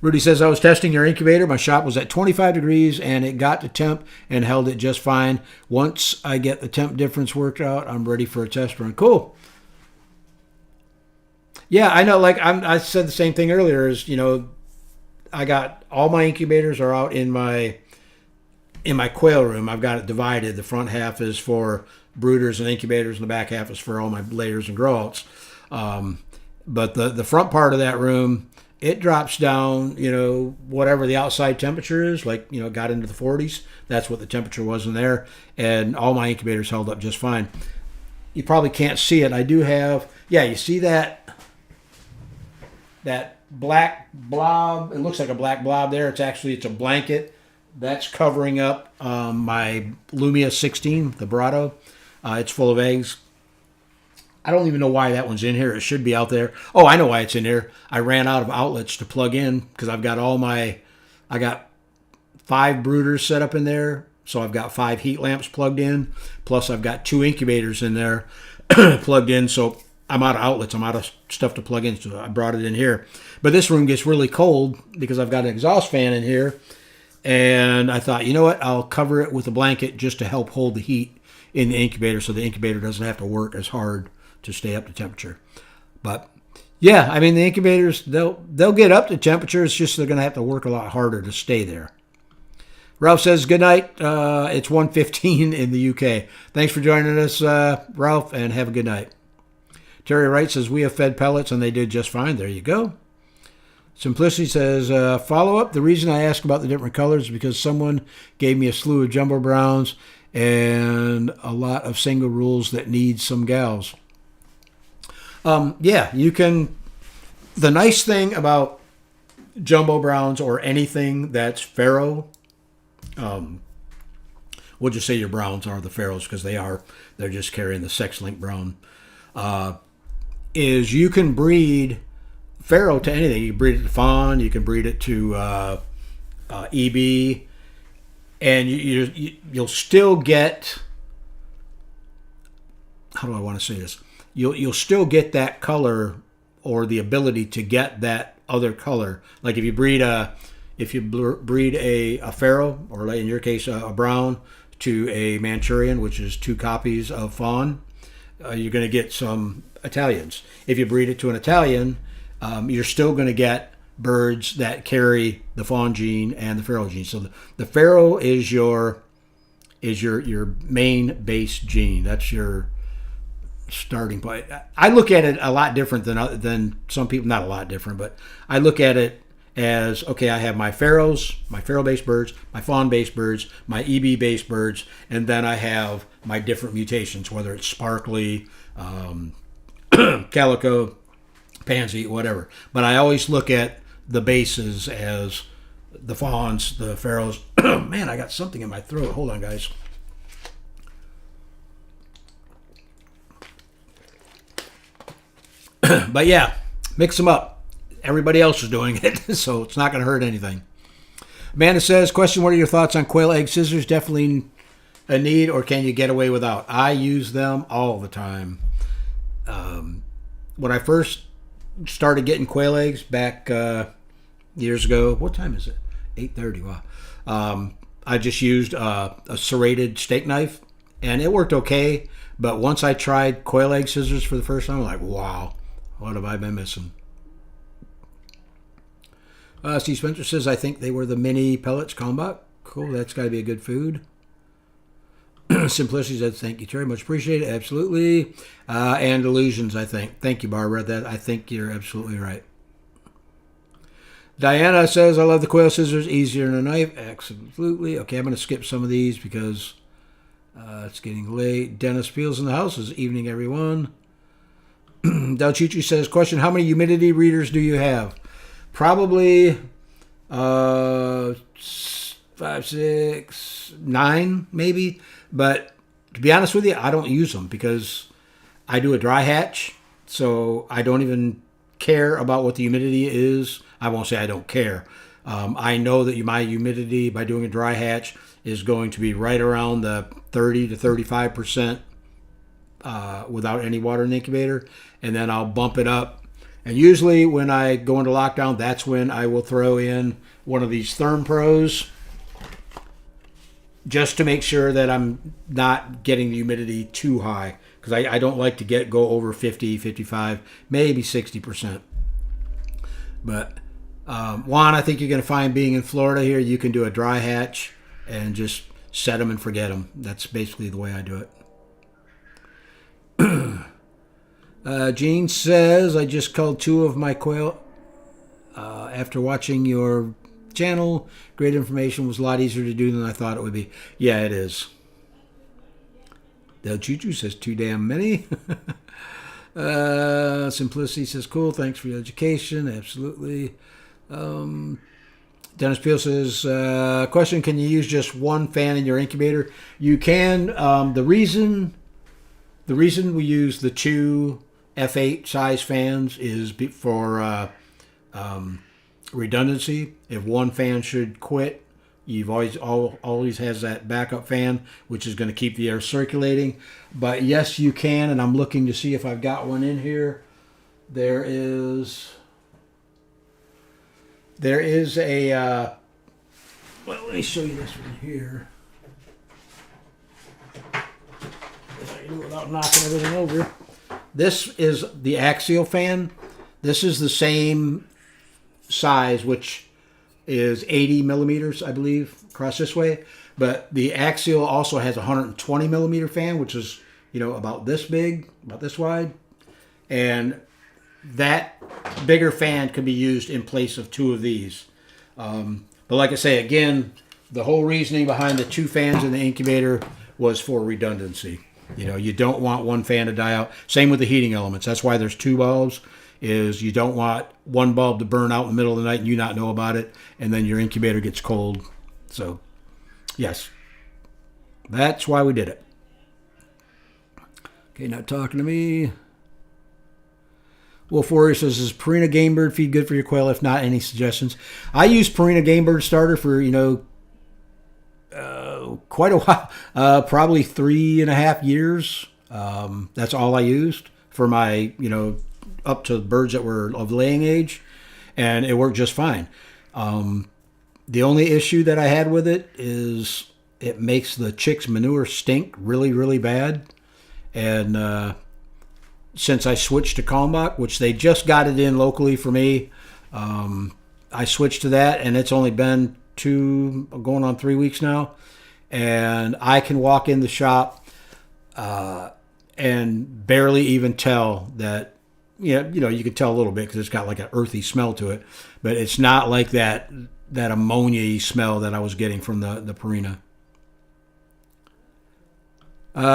Rudy says, I was testing your incubator. My shop was at 25 degrees, and it got to temp and held it just fine. Once I get the temp difference worked out, I'm ready for a test run. Cool. Yeah, I know. Like I said the same thing earlier. Is I got all my incubators are out in my quail room. I've got it divided. The front half is for brooders and incubators, and the back half is for all my layers and grow outs. But the front part of that room, it drops down, whatever the outside temperature is, like, got into the 40s. That's what the temperature was in there. And all my incubators held up just fine. You probably can't see it. I do have, you see that black blob? It looks like a black blob there. It's a blanket that's covering up my Lumia 16, the Barado. It's full of eggs. I don't even know why that one's in here. It should be out there. Oh, I know why it's in here. I ran out of outlets to plug in, because I've got I got 5 brooders set up in there. So I've got 5 heat lamps plugged in. Plus I've got 2 incubators in there plugged in. So I'm out of outlets. I'm out of stuff to plug in. So I brought it in here. But this room gets really cold because I've got an exhaust fan in here. And I thought, you know what? I'll cover it with a blanket just to help hold the heat in the incubator, so the incubator doesn't have to work as hard to stay up to temperature. But yeah, I mean, the incubators, they'll get up to temperature. It's just they're going to have to work a lot harder to stay there. Ralph says, good night. It's 1:15 in the UK. Thanks for joining us, Ralph, and have a good night. Terry Wright says, we have fed pellets and they did just fine. There you go. Simplicity says, follow up. The reason I ask about the different colors is because someone gave me a slew of jumbo browns and a lot of single rules that need some gals. Yeah, you can. The nice thing about jumbo browns or anything that's Pharaoh, we'll just say your browns are the Pharaohs, because they're just carrying the sex-linked brown, is you can breed Pharaoh to anything. You can breed it to fawn, you can breed it to EB, and you'll still get, how do I want to say this? You'll still get that color, or the ability to get that other color. Like if you breed a Pharaoh, or like in your case a brown, to a Manchurian, which is 2 copies of fawn, you're going to get some Italians. If you breed it to an Italian, you're still going to get birds that carry the fawn gene and the Pharaoh gene. So the Pharaoh is your main base gene. That's your starting point. I look at it a lot different than some people. Not a lot different, but I look at it as, okay, I have my Pharaohs, my Pharaoh-based birds, my fawn-based birds, my EB-based birds, and then I have my different mutations, whether it's sparkly, calico, pansy, whatever. But I always look at the bases as the fawns, the Pharaohs. Man, I got something in my throat. Hold on, guys. But yeah, mix them up. everybody else is doing it, so it's not going to hurt anything. Amanda says, question, what are your thoughts on quail egg scissors? Definitely a need, or can you get away without? I use them all the time. When I first started getting quail eggs back years ago, what time is it? 8:30. Wow. I just used a serrated steak knife, and it worked okay. But once I tried quail egg scissors for the first time, I'm like, wow, what have I been missing? Steve Spencer says, I think they were the mini pellets combat. Cool, that's got to be a good food. Simplicity says, thank you, Terry. Much appreciated. Absolutely. And illusions, I think. Thank you, Barbara. I think you're absolutely right. Diana says, I love the quail scissors. Easier than a knife. Absolutely. Okay, I'm going to skip some of these because it's getting late. Dennis Peel's in the house. This evening, everyone. Del Chichi says, question, how many humidity readers do you have? Probably 5, 6, 9, maybe. But to be honest with you, I don't use them because I do a dry hatch. So I don't even care about what the humidity is. I won't say I don't care. I know that my humidity by doing a dry hatch is going to be right around the 30 to 35% without any water in the incubator. And then I'll bump it up. And usually when I go into lockdown, that's when I will throw in one of these Therm Pros just to make sure that I'm not getting the humidity too high. Because I don't like to go over 50, 55, maybe 60%. But Juan, I think you're going to find being in Florida here, you can do a dry hatch and just set them and forget them. That's basically the way I do it. Gene says, I just culled 2 of my quail after watching your channel. Great information. Was a lot easier to do than I thought it would be. Yeah, it is. Del Choo says, too damn many. Simplicity says, cool. Thanks for your education. Absolutely. Dennis Peel says, question, can you use just one fan in your incubator? You can. The reason we use the 2 F8 size fans is for redundancy. If one fan should quit, you've always has that backup fan, which is going to keep the air circulating. But yes, you can, and I'm looking to see if I've got one in here. There is a well, let me show you this one here. If I can do it without knocking everything over. This is the axial fan. This is the same size, which is 80 millimeters, I believe, across this way. But the axial also has a 120 millimeter fan, which is, about this big, about this wide. And that bigger fan can be used in place of 2 of these. But like I say, again, the whole reasoning behind the 2 fans in the incubator was for redundancy. You don't want one fan to die out. Same with the heating elements. That's why there's 2 bulbs, is you don't want one bulb to burn out in the middle of the night and you not know about it, and then your incubator gets cold. So, yes. That's why we did it. Okay, now talking to me. Wolf Warrior says, is Purina Game Bird feed good for your quail? If not, any suggestions? I use Purina Game Bird starter for, quite a while, probably 3.5 years. That's all I used for my, up to birds that were of laying age, and it worked just fine. The only issue that I had with it is it makes the chicks' manure stink really, really bad. And since I switched to Kalmbach, which they just got it in locally for me, I switched to that, and it's only been 2, going on 3 weeks now. And I can walk in the shop and barely even tell that, you can tell a little bit because it's got like an earthy smell to it, but it's not like that ammonia-y smell that I was getting from the Purina.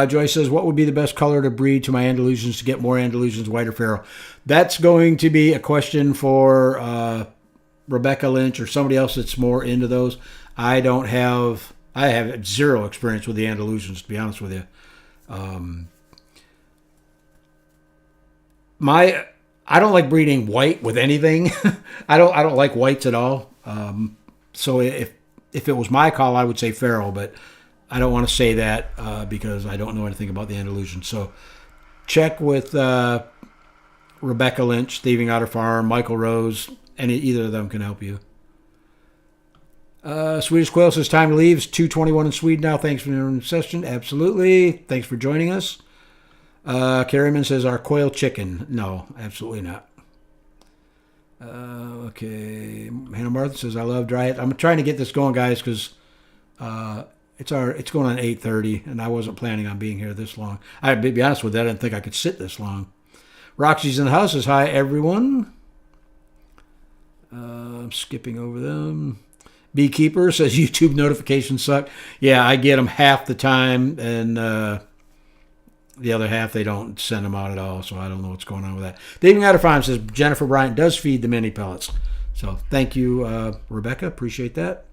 Joyce says, what would be the best color to breed to my Andalusians to get more Andalusians, white or Pharaoh? That's going to be a question for Rebecca Lynch or somebody else that's more into those. I have 0 experience with the Andalusians, to be honest with you. I don't like breeding white with anything. I don't like whites at all. So if it was my call, I would say feral, but I don't want to say that because I don't know anything about the Andalusian. So check with Rebecca Lynch, Thieving Otter Farm, Michael Rose. Either of them can help you. Swedish Quail says time to leave. It's 2:21 in Sweden now. Thanks for your session. Absolutely. Thanks for joining us. Carryman says our quail chicken. No, absolutely not. Okay. Hannah Martha says I love dry it. I'm trying to get this going, guys, because it's going on 8:30, and I wasn't planning on being here this long. I'd be honest with you, I didn't think I could sit this long. Roxy's in the house says hi, everyone. I'm skipping over them. Beekeeper says YouTube notifications suck. Yeah, I get them half the time, and the other half they don't send them out at all, so I don't know what's going on with that. David Adderfine says Jennifer Bryant does feed the mini pellets. So thank you, Rebecca. Appreciate that.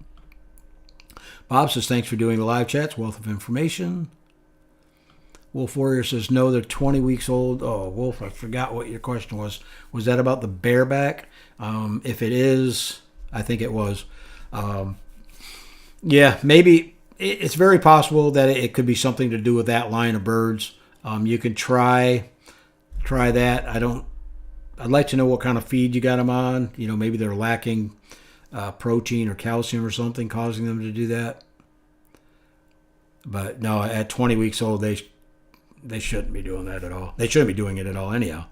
Bob says thanks for doing the live chats. Wealth of information. Wolf Warrior says no, they're 20 weeks old. Oh, Wolf, I forgot what your question was. Was that about the bareback? If it is, I think it was. Yeah, maybe it's very possible that it could be something to do with that line of birds. You can try that. I'd like to know what kind of feed you got them on. Maybe they're lacking protein or calcium or something causing them to do that. But no, at 20 weeks old, they shouldn't be doing that at all. They shouldn't be doing it at all anyhow.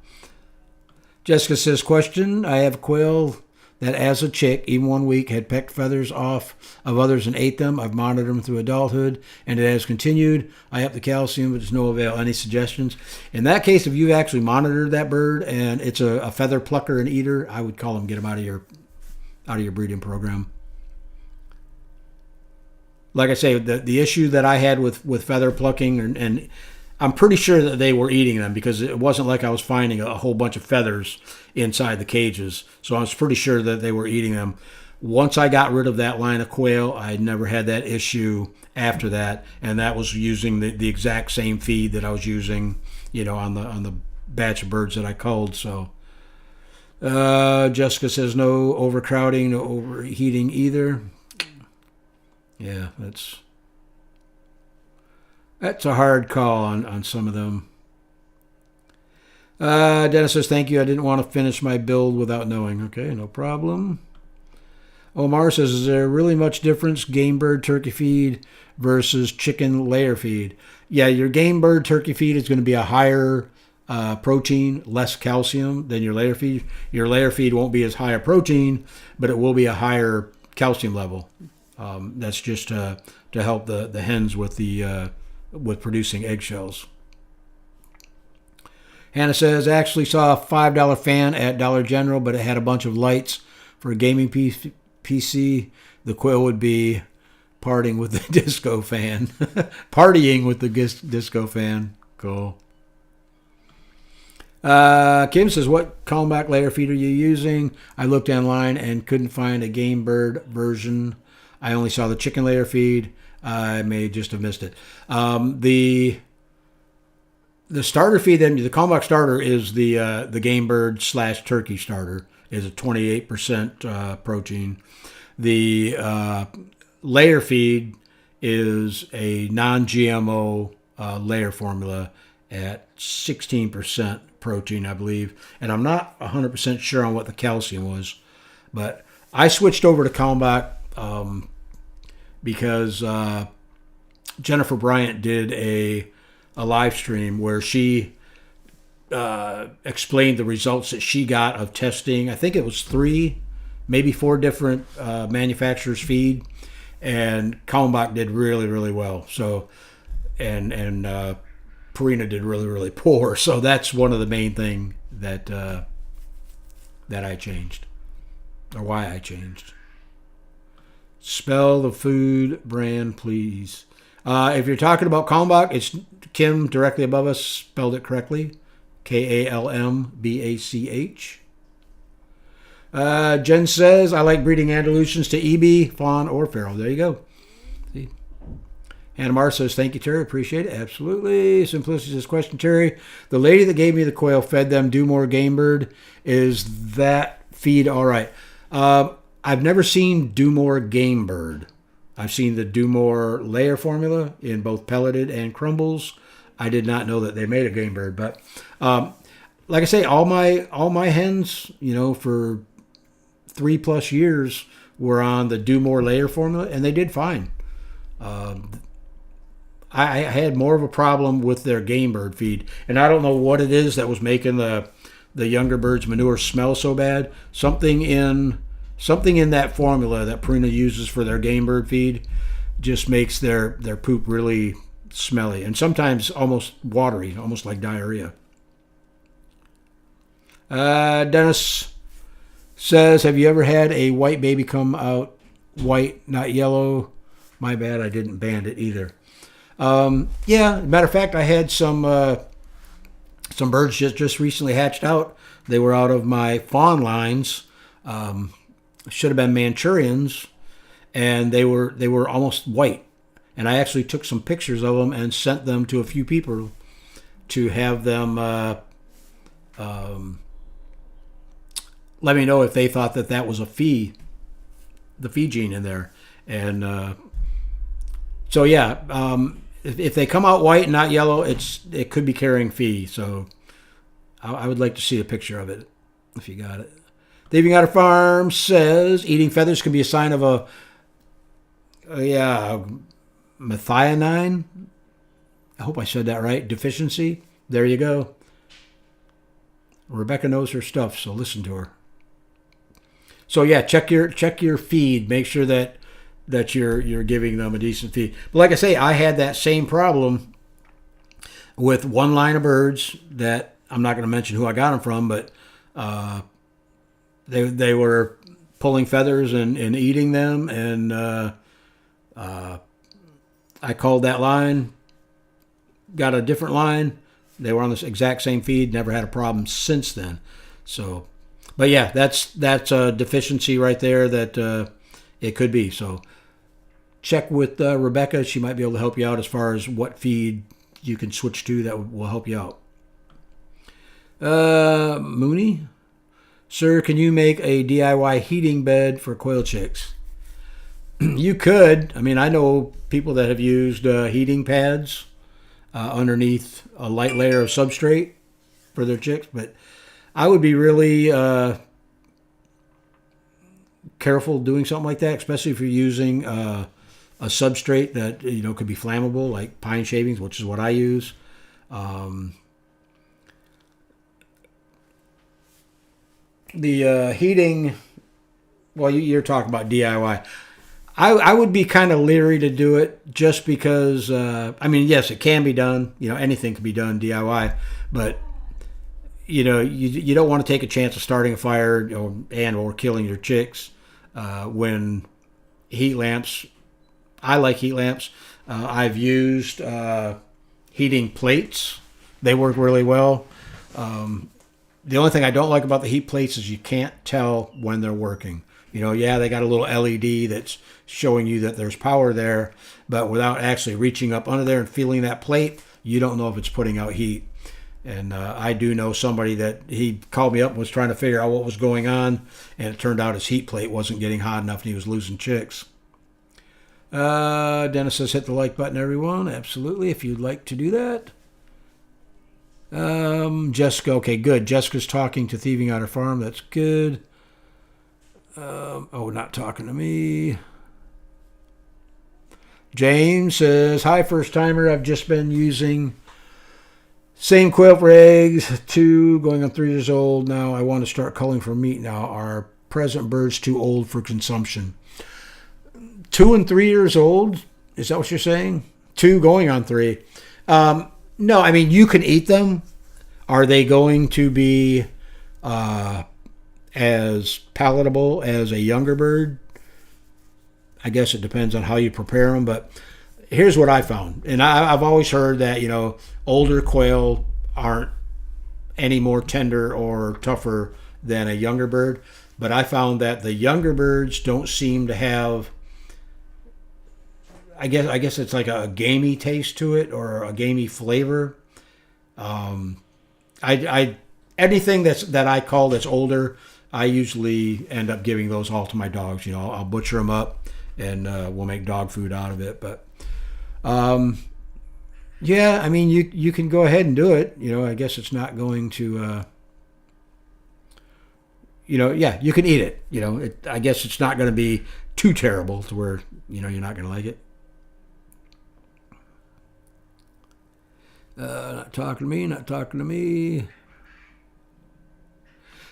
Jessica says, question, I have a quail that as a chick, even 1 week, had pecked feathers off of others and ate them. I've monitored them through adulthood, and it has continued. I up the calcium, but it's no avail. Any suggestions? In that case, if you've actually monitored that bird and it's a feather plucker and eater, I would call them, get them out of your breeding program. Like I say, the issue that I had with feather plucking, and I'm pretty sure that they were eating them because it wasn't like I was finding a whole bunch of feathers inside the cages. So I was pretty sure that they were eating them. Once I got rid of that line of quail, I never had that issue after that, and that was using the exact same feed that I was using, on the batch of birds that I culled. So Jessica says no overcrowding, no overheating either. Yeah, that's a hard call on some of them. Dennis says, thank you. I didn't want to finish my build without knowing. Okay, no problem. Omar says, is there really much difference game bird turkey feed versus chicken layer feed? Yeah, your game bird turkey feed is going to be a higher protein, less calcium than your layer feed. Your layer feed won't be as high a protein, but it will be a higher calcium level. That's just to help the hens with with producing eggshells. Hannah says, actually saw a $5 fan at Dollar General, but it had a bunch of lights for a gaming PC. The quail would be partying with the disco fan. Partying with the disco fan. Cool. Kim says, what Calmback layer feed are you using? I looked online and couldn't find a game bird version. I only saw the chicken layer feed. I may just have missed it. The starter feed, then the Calmback starter is the game bird / turkey starter. Is a 28% protein. The layer feed is a non-GMO layer formula at 16% protein, I believe. And I'm not 100% sure on what the calcium was, but I switched over to Calmback because Jennifer Bryant did a live stream where she explained the results that she got of testing. I think it was 3, maybe 4 different manufacturers' feed, and Calmback did really, really well. So, and Purina did really, really poor. So that's one of the main thing that I changed, or why I changed. Spell the food brand, please. If you're talking about Calmback, it's Kim directly above us spelled it correctly. Kalmbach. Jen says, I like breeding Andalusians to EB, fawn, or feral. There you go. See? Hannah Mar says, thank you, Terry. Appreciate it. Absolutely. Simplicity says, question, Terry. The lady that gave me the quail fed them Do More Game Bird. Is that feed all right? I've never seen Do More Game Bird. I've seen the Do More layer formula in both pelleted and crumbles. I did not know that they made a game bird. But like I say, all my hens, for 3+ years were on the Do More layer formula, and they did fine. I had more of a problem with their game bird feed, and I don't know what it is that was making the younger birds' manure smell so bad. Something in that formula that Purina uses for their game bird feed just makes their poop really smelly, and sometimes almost watery, almost like diarrhea. Dennis says, have you ever had a white baby come out white, not yellow? My bad, I didn't band it either. Yeah, matter of fact, I had some birds just recently hatched out. They were out of my fawn lines. Should have been Manchurians, and they were almost white. And I actually took some pictures of them and sent them to a few people to have them let me know if they thought that was the phi gene in there. And so yeah, if they come out white and not yellow, it could be carrying phi. So I would like to see a picture of it if you got it. Thieving Out of Farm says eating feathers can be a sign of methionine. I hope I said that right. Deficiency. There you go. Rebecca knows her stuff, so listen to her. So yeah, check your feed. Make sure that you're giving them a decent feed. But like I say, I had that same problem with one line of birds that I'm not going to mention who I got them from, but they were pulling feathers and eating them, and I called that line, got a different line. They were on this exact same feed, never had a problem since then. So, but yeah, that's a deficiency right there that it could be. So check with Rebecca. She might be able to help you out as far as what feed you can switch to that will help you out. Mooney, sir, can you make a DIY heating bed for quail chicks? You could. I mean, I know people that have used heating pads underneath a light layer of substrate for their chicks, but I would be really careful doing something like that, especially if you're using a substrate that could be flammable, like pine shavings, which is what I use. The heating, well, you're talking about DIY. I would be kind of leery to do it just because, yes, it can be done. Anything can be done DIY, but you don't want to take a chance of starting a fire or killing your chicks when heat lamps. I like heat lamps. I've used heating plates. They work really well. The only thing I don't like about the heat plates is you can't tell when they're working. They got a little LED that's showing you that there's power there, but without actually reaching up under there and feeling that plate, you don't know if it's putting out heat. And I do know somebody that he called me up and was trying to figure out what was going on, and it turned out his heat plate wasn't getting hot enough and he was losing chicks. Dennis says hit the like button, everyone. Absolutely, if you'd like to do that. Jessica, okay, good. Jessica's talking to Thieving Out of Farm. That's good. Not talking to me. James says, hi, first timer. I've just been using same quail for eggs, 2 going on 3 years old now. I want to start culling for meat now. Are present birds too old for consumption? 2 and 3 years old? Is that what you're saying? 2 going on 3. No, I mean, you can eat them. Are they going to be as palatable as a younger bird? I guess it depends on how you prepare them, but here's what I found. And I've always heard that, older quail aren't any more tender or tougher than a younger bird. But I found that the younger birds don't seem to have I guess it's like a gamey taste to it or a gamey flavor. I anything that I call that's older, I usually end up giving those all to my dogs. I'll butcher them up and we'll make dog food out of it. But yeah, I mean you can go ahead and do it. I guess it's not going to. Yeah, you can eat it. I guess it's not going to be too terrible to where you're not going to like it. Not talking to me.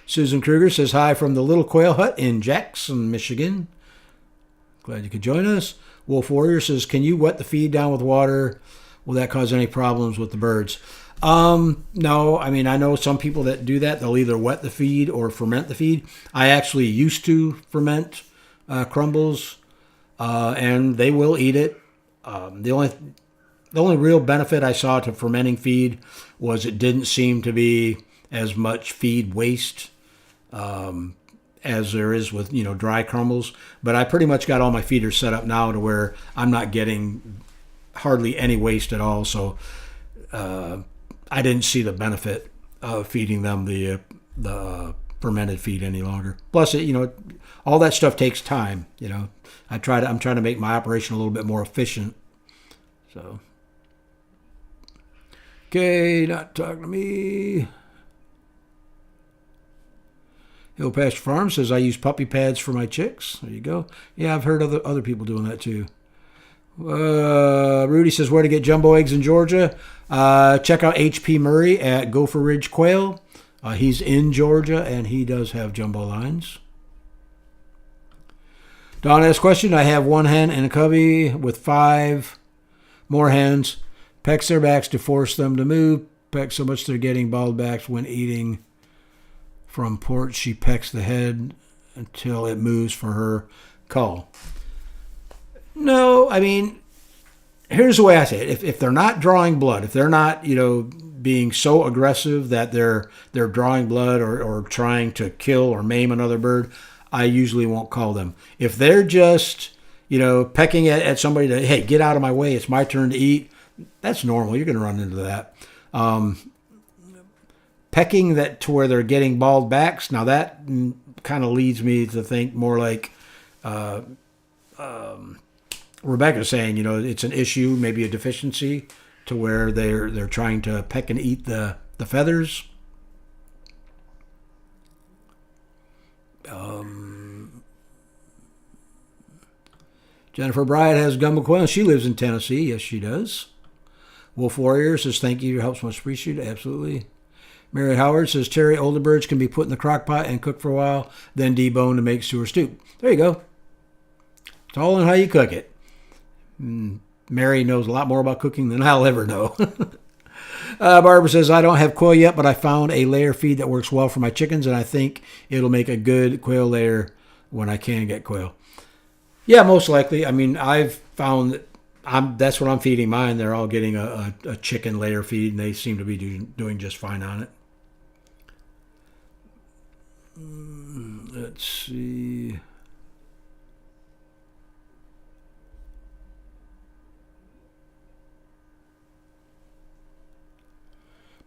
Susan Kruger says hi from the Little Quail Hut in Jackson, Michigan. Glad you could join us. Wolf Warrior says, can you wet the feed down with water? Will that cause any problems with the birds? No. I mean, I know some people that do that. They'll either wet the feed or ferment the feed. I actually used to ferment crumbles, and they will eat it. The only real benefit I saw to fermenting feed was it didn't seem to be as much feed waste as there is with dry crumbles. But I pretty much got all my feeders set up now to where I'm not getting hardly any waste at all. So I didn't see the benefit of feeding them the fermented feed any longer. Plus, all that stuff takes time. I'm trying to make my operation a little bit more efficient. So. Okay, not talking to me. Hill Pasture Farm says, I use puppy pads for my chicks. There you go. Yeah, I've heard other people doing that too. Rudy says, where to get jumbo eggs in Georgia? Check out H.P. Murray at Gopher Ridge Quail. He's in Georgia, and he does have jumbo lines. Don asks question, I have one hen and a cubby with 5 more hens. Pecks their backs to force them to move. Pecks so much they're getting bald backs when eating from porch. She pecks the head until it moves for her call. No, I mean, here's the way I say it. If they're not drawing blood, if they're not, being so aggressive that they're drawing blood or trying to kill or maim another bird, I usually won't call them. If they're just, pecking at somebody to, hey, get out of my way, it's my turn to eat, that's normal. You're going to run into that. Pecking that to where they're getting bald backs, now that kind of leads me to think more like Rebecca's saying, it's an issue, maybe a deficiency, to where they're trying to peck and eat the feathers. Jennifer Bryant has gumbo quail. She lives in Tennessee. Yes, she does. Wolf Warrior says, thank you. Your help's much appreciated. Absolutely. Mary Howard says, Terry, older birds can be put in the crock pot and cooked for a while, then deboned to make sewer stew. There you go. It's all in how you cook it. Mary knows a lot more about cooking than I'll ever know. Barbara says, I don't have quail yet, but I found a layer feed that works well for my chickens, and I think it'll make a good quail layer when I can get quail. Yeah, most likely. I mean, I've found that that's what I'm feeding mine. They're all getting a chicken layer feed, and they seem to be doing just fine on it. Let's see.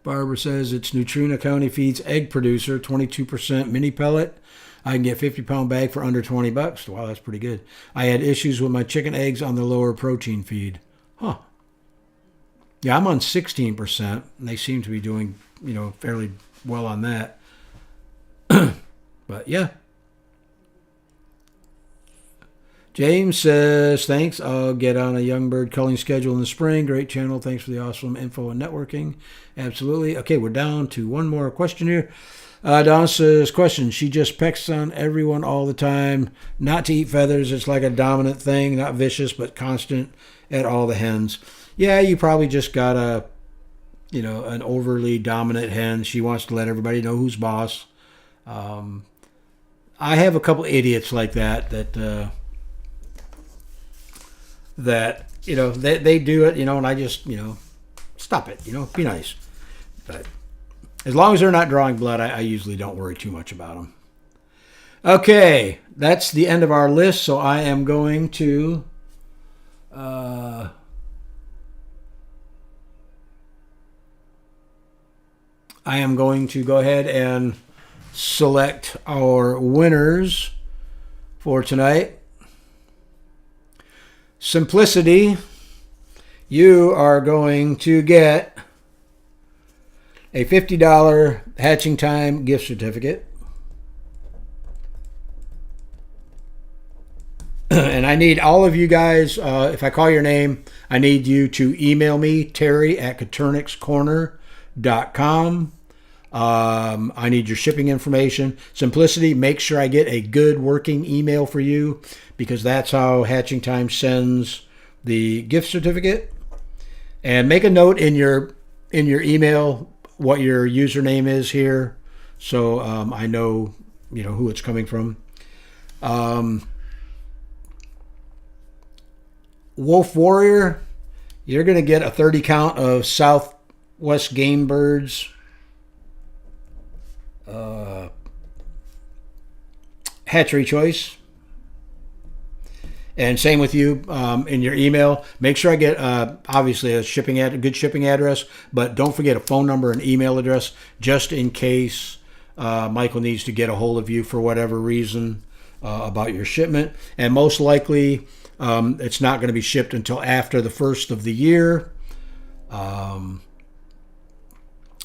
Barbara says it's Neutrino County Feeds egg producer, 22% mini pellet. I can get 50-pound bag for under $20. Wow, that's pretty good. I had issues with my chicken eggs on the lower protein feed. Huh. Yeah, I'm on 16%, and they seem to be doing, fairly well on that. But yeah. James says, thanks. I'll get on a young bird culling schedule in the spring. Great channel. Thanks for the awesome info and networking. Absolutely. Okay, we're down to one more question here. Don says, question, she just pecks on everyone all the time. Not to eat feathers. It's like a dominant thing. Not vicious, but constant at all the hens. Yeah, you probably just got an overly dominant hen. She wants to let everybody know who's boss. I have a couple idiots like that they do it, and I just, stop it, be nice. But as long as they're not drawing blood, I usually don't worry too much about them. Okay, that's the end of our list, so I am going to I am going to go ahead and select our winners for tonight. Simplicity, you are going to get a $50 Hatching Time gift certificate. And I need all of you guys, if I call your name, I need you to email me, Terry at Coturnixcorner.com. I need your shipping information. Simplicity, make sure I get a good working email for you, because that's how Hatching Time sends the gift certificate. And make a note in your email what your username is here, so I know who it's coming from. Wolf Warrior, you're going to get a 30 count of Southwest Game Birds hatchery choice. And same with you in your email. Make sure I get obviously a good shipping address, but don't forget a phone number and email address, just in case Michael needs to get a hold of you for whatever reason about your shipment. And most likely it's not going to be shipped until after the first of the year,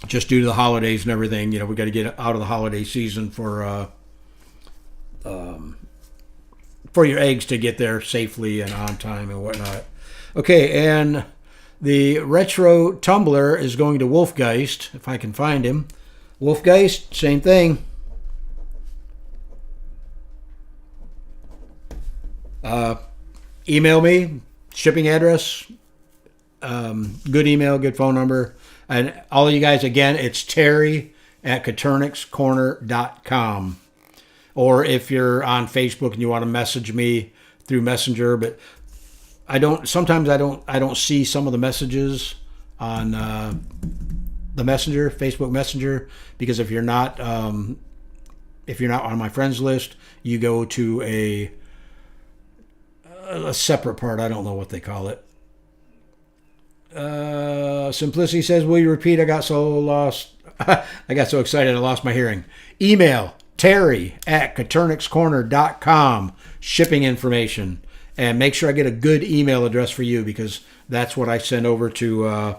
just due to the holidays and everything. We got to get out of the holiday season for your eggs to get there safely and on time and whatnot. Okay, and the retro tumbler is going to Wolfgeist, if I can find him. Wolfgeist, same thing. Email me, shipping address, good email, good phone number. And all of you guys, again, it's Terry at Coturnixcorner.com. Or if you're on Facebook and you want to message me through Messenger, but sometimes I don't see some of the messages on the Messenger, Facebook Messenger, because if you're not on my friends list, you go to a separate part. I don't know what they call it. Simplicity says, will you repeat? I got so lost. I got so excited I lost my hearing. Email Terry at Coturnixcorner.com, shipping information. And make sure I get a good email address for you, because that's what I send over to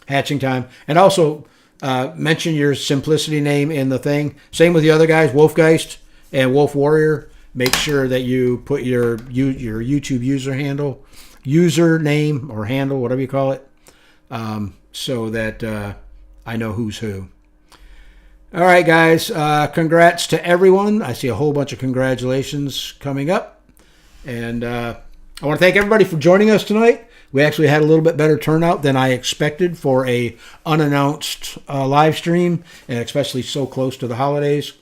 Hatching Time. And also mention your Simplicity name in the thing. Same with the other guys, Wolfgeist and Wolf Warrior. Make sure that you put your YouTube username or handle, whatever you call it, so that I know who's who. All right, guys. Congrats to everyone. I see a whole bunch of congratulations coming up. And I want to thank everybody for joining us tonight. We actually had a little bit better turnout than I expected for a unannounced live stream, and especially so close to the holidays.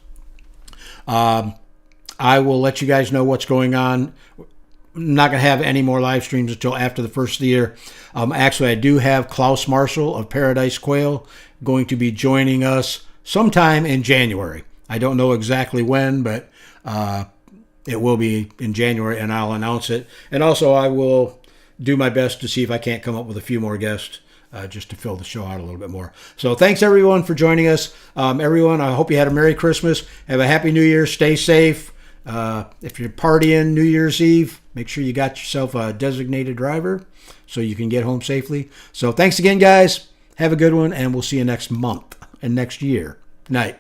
I will let you guys know what's going on. I'm not going to have any more live streams until after the first of the year. Actually, I do have Klaus Marshall of Paradise Quail going to be joining us sometime in January. I don't know exactly when, but it will be in January, and I'll announce it. And also, I will do my best to see if I can't come up with a few more guests just to fill the show out a little bit more. So thanks, everyone, for joining us. Everyone, I hope you had a Merry Christmas. Have a Happy New Year. Stay safe. If you're partying New Year's Eve, make sure you got yourself a designated driver so you can get home safely. So thanks again, guys. Have a good one, and we'll see you next month and next year. Night.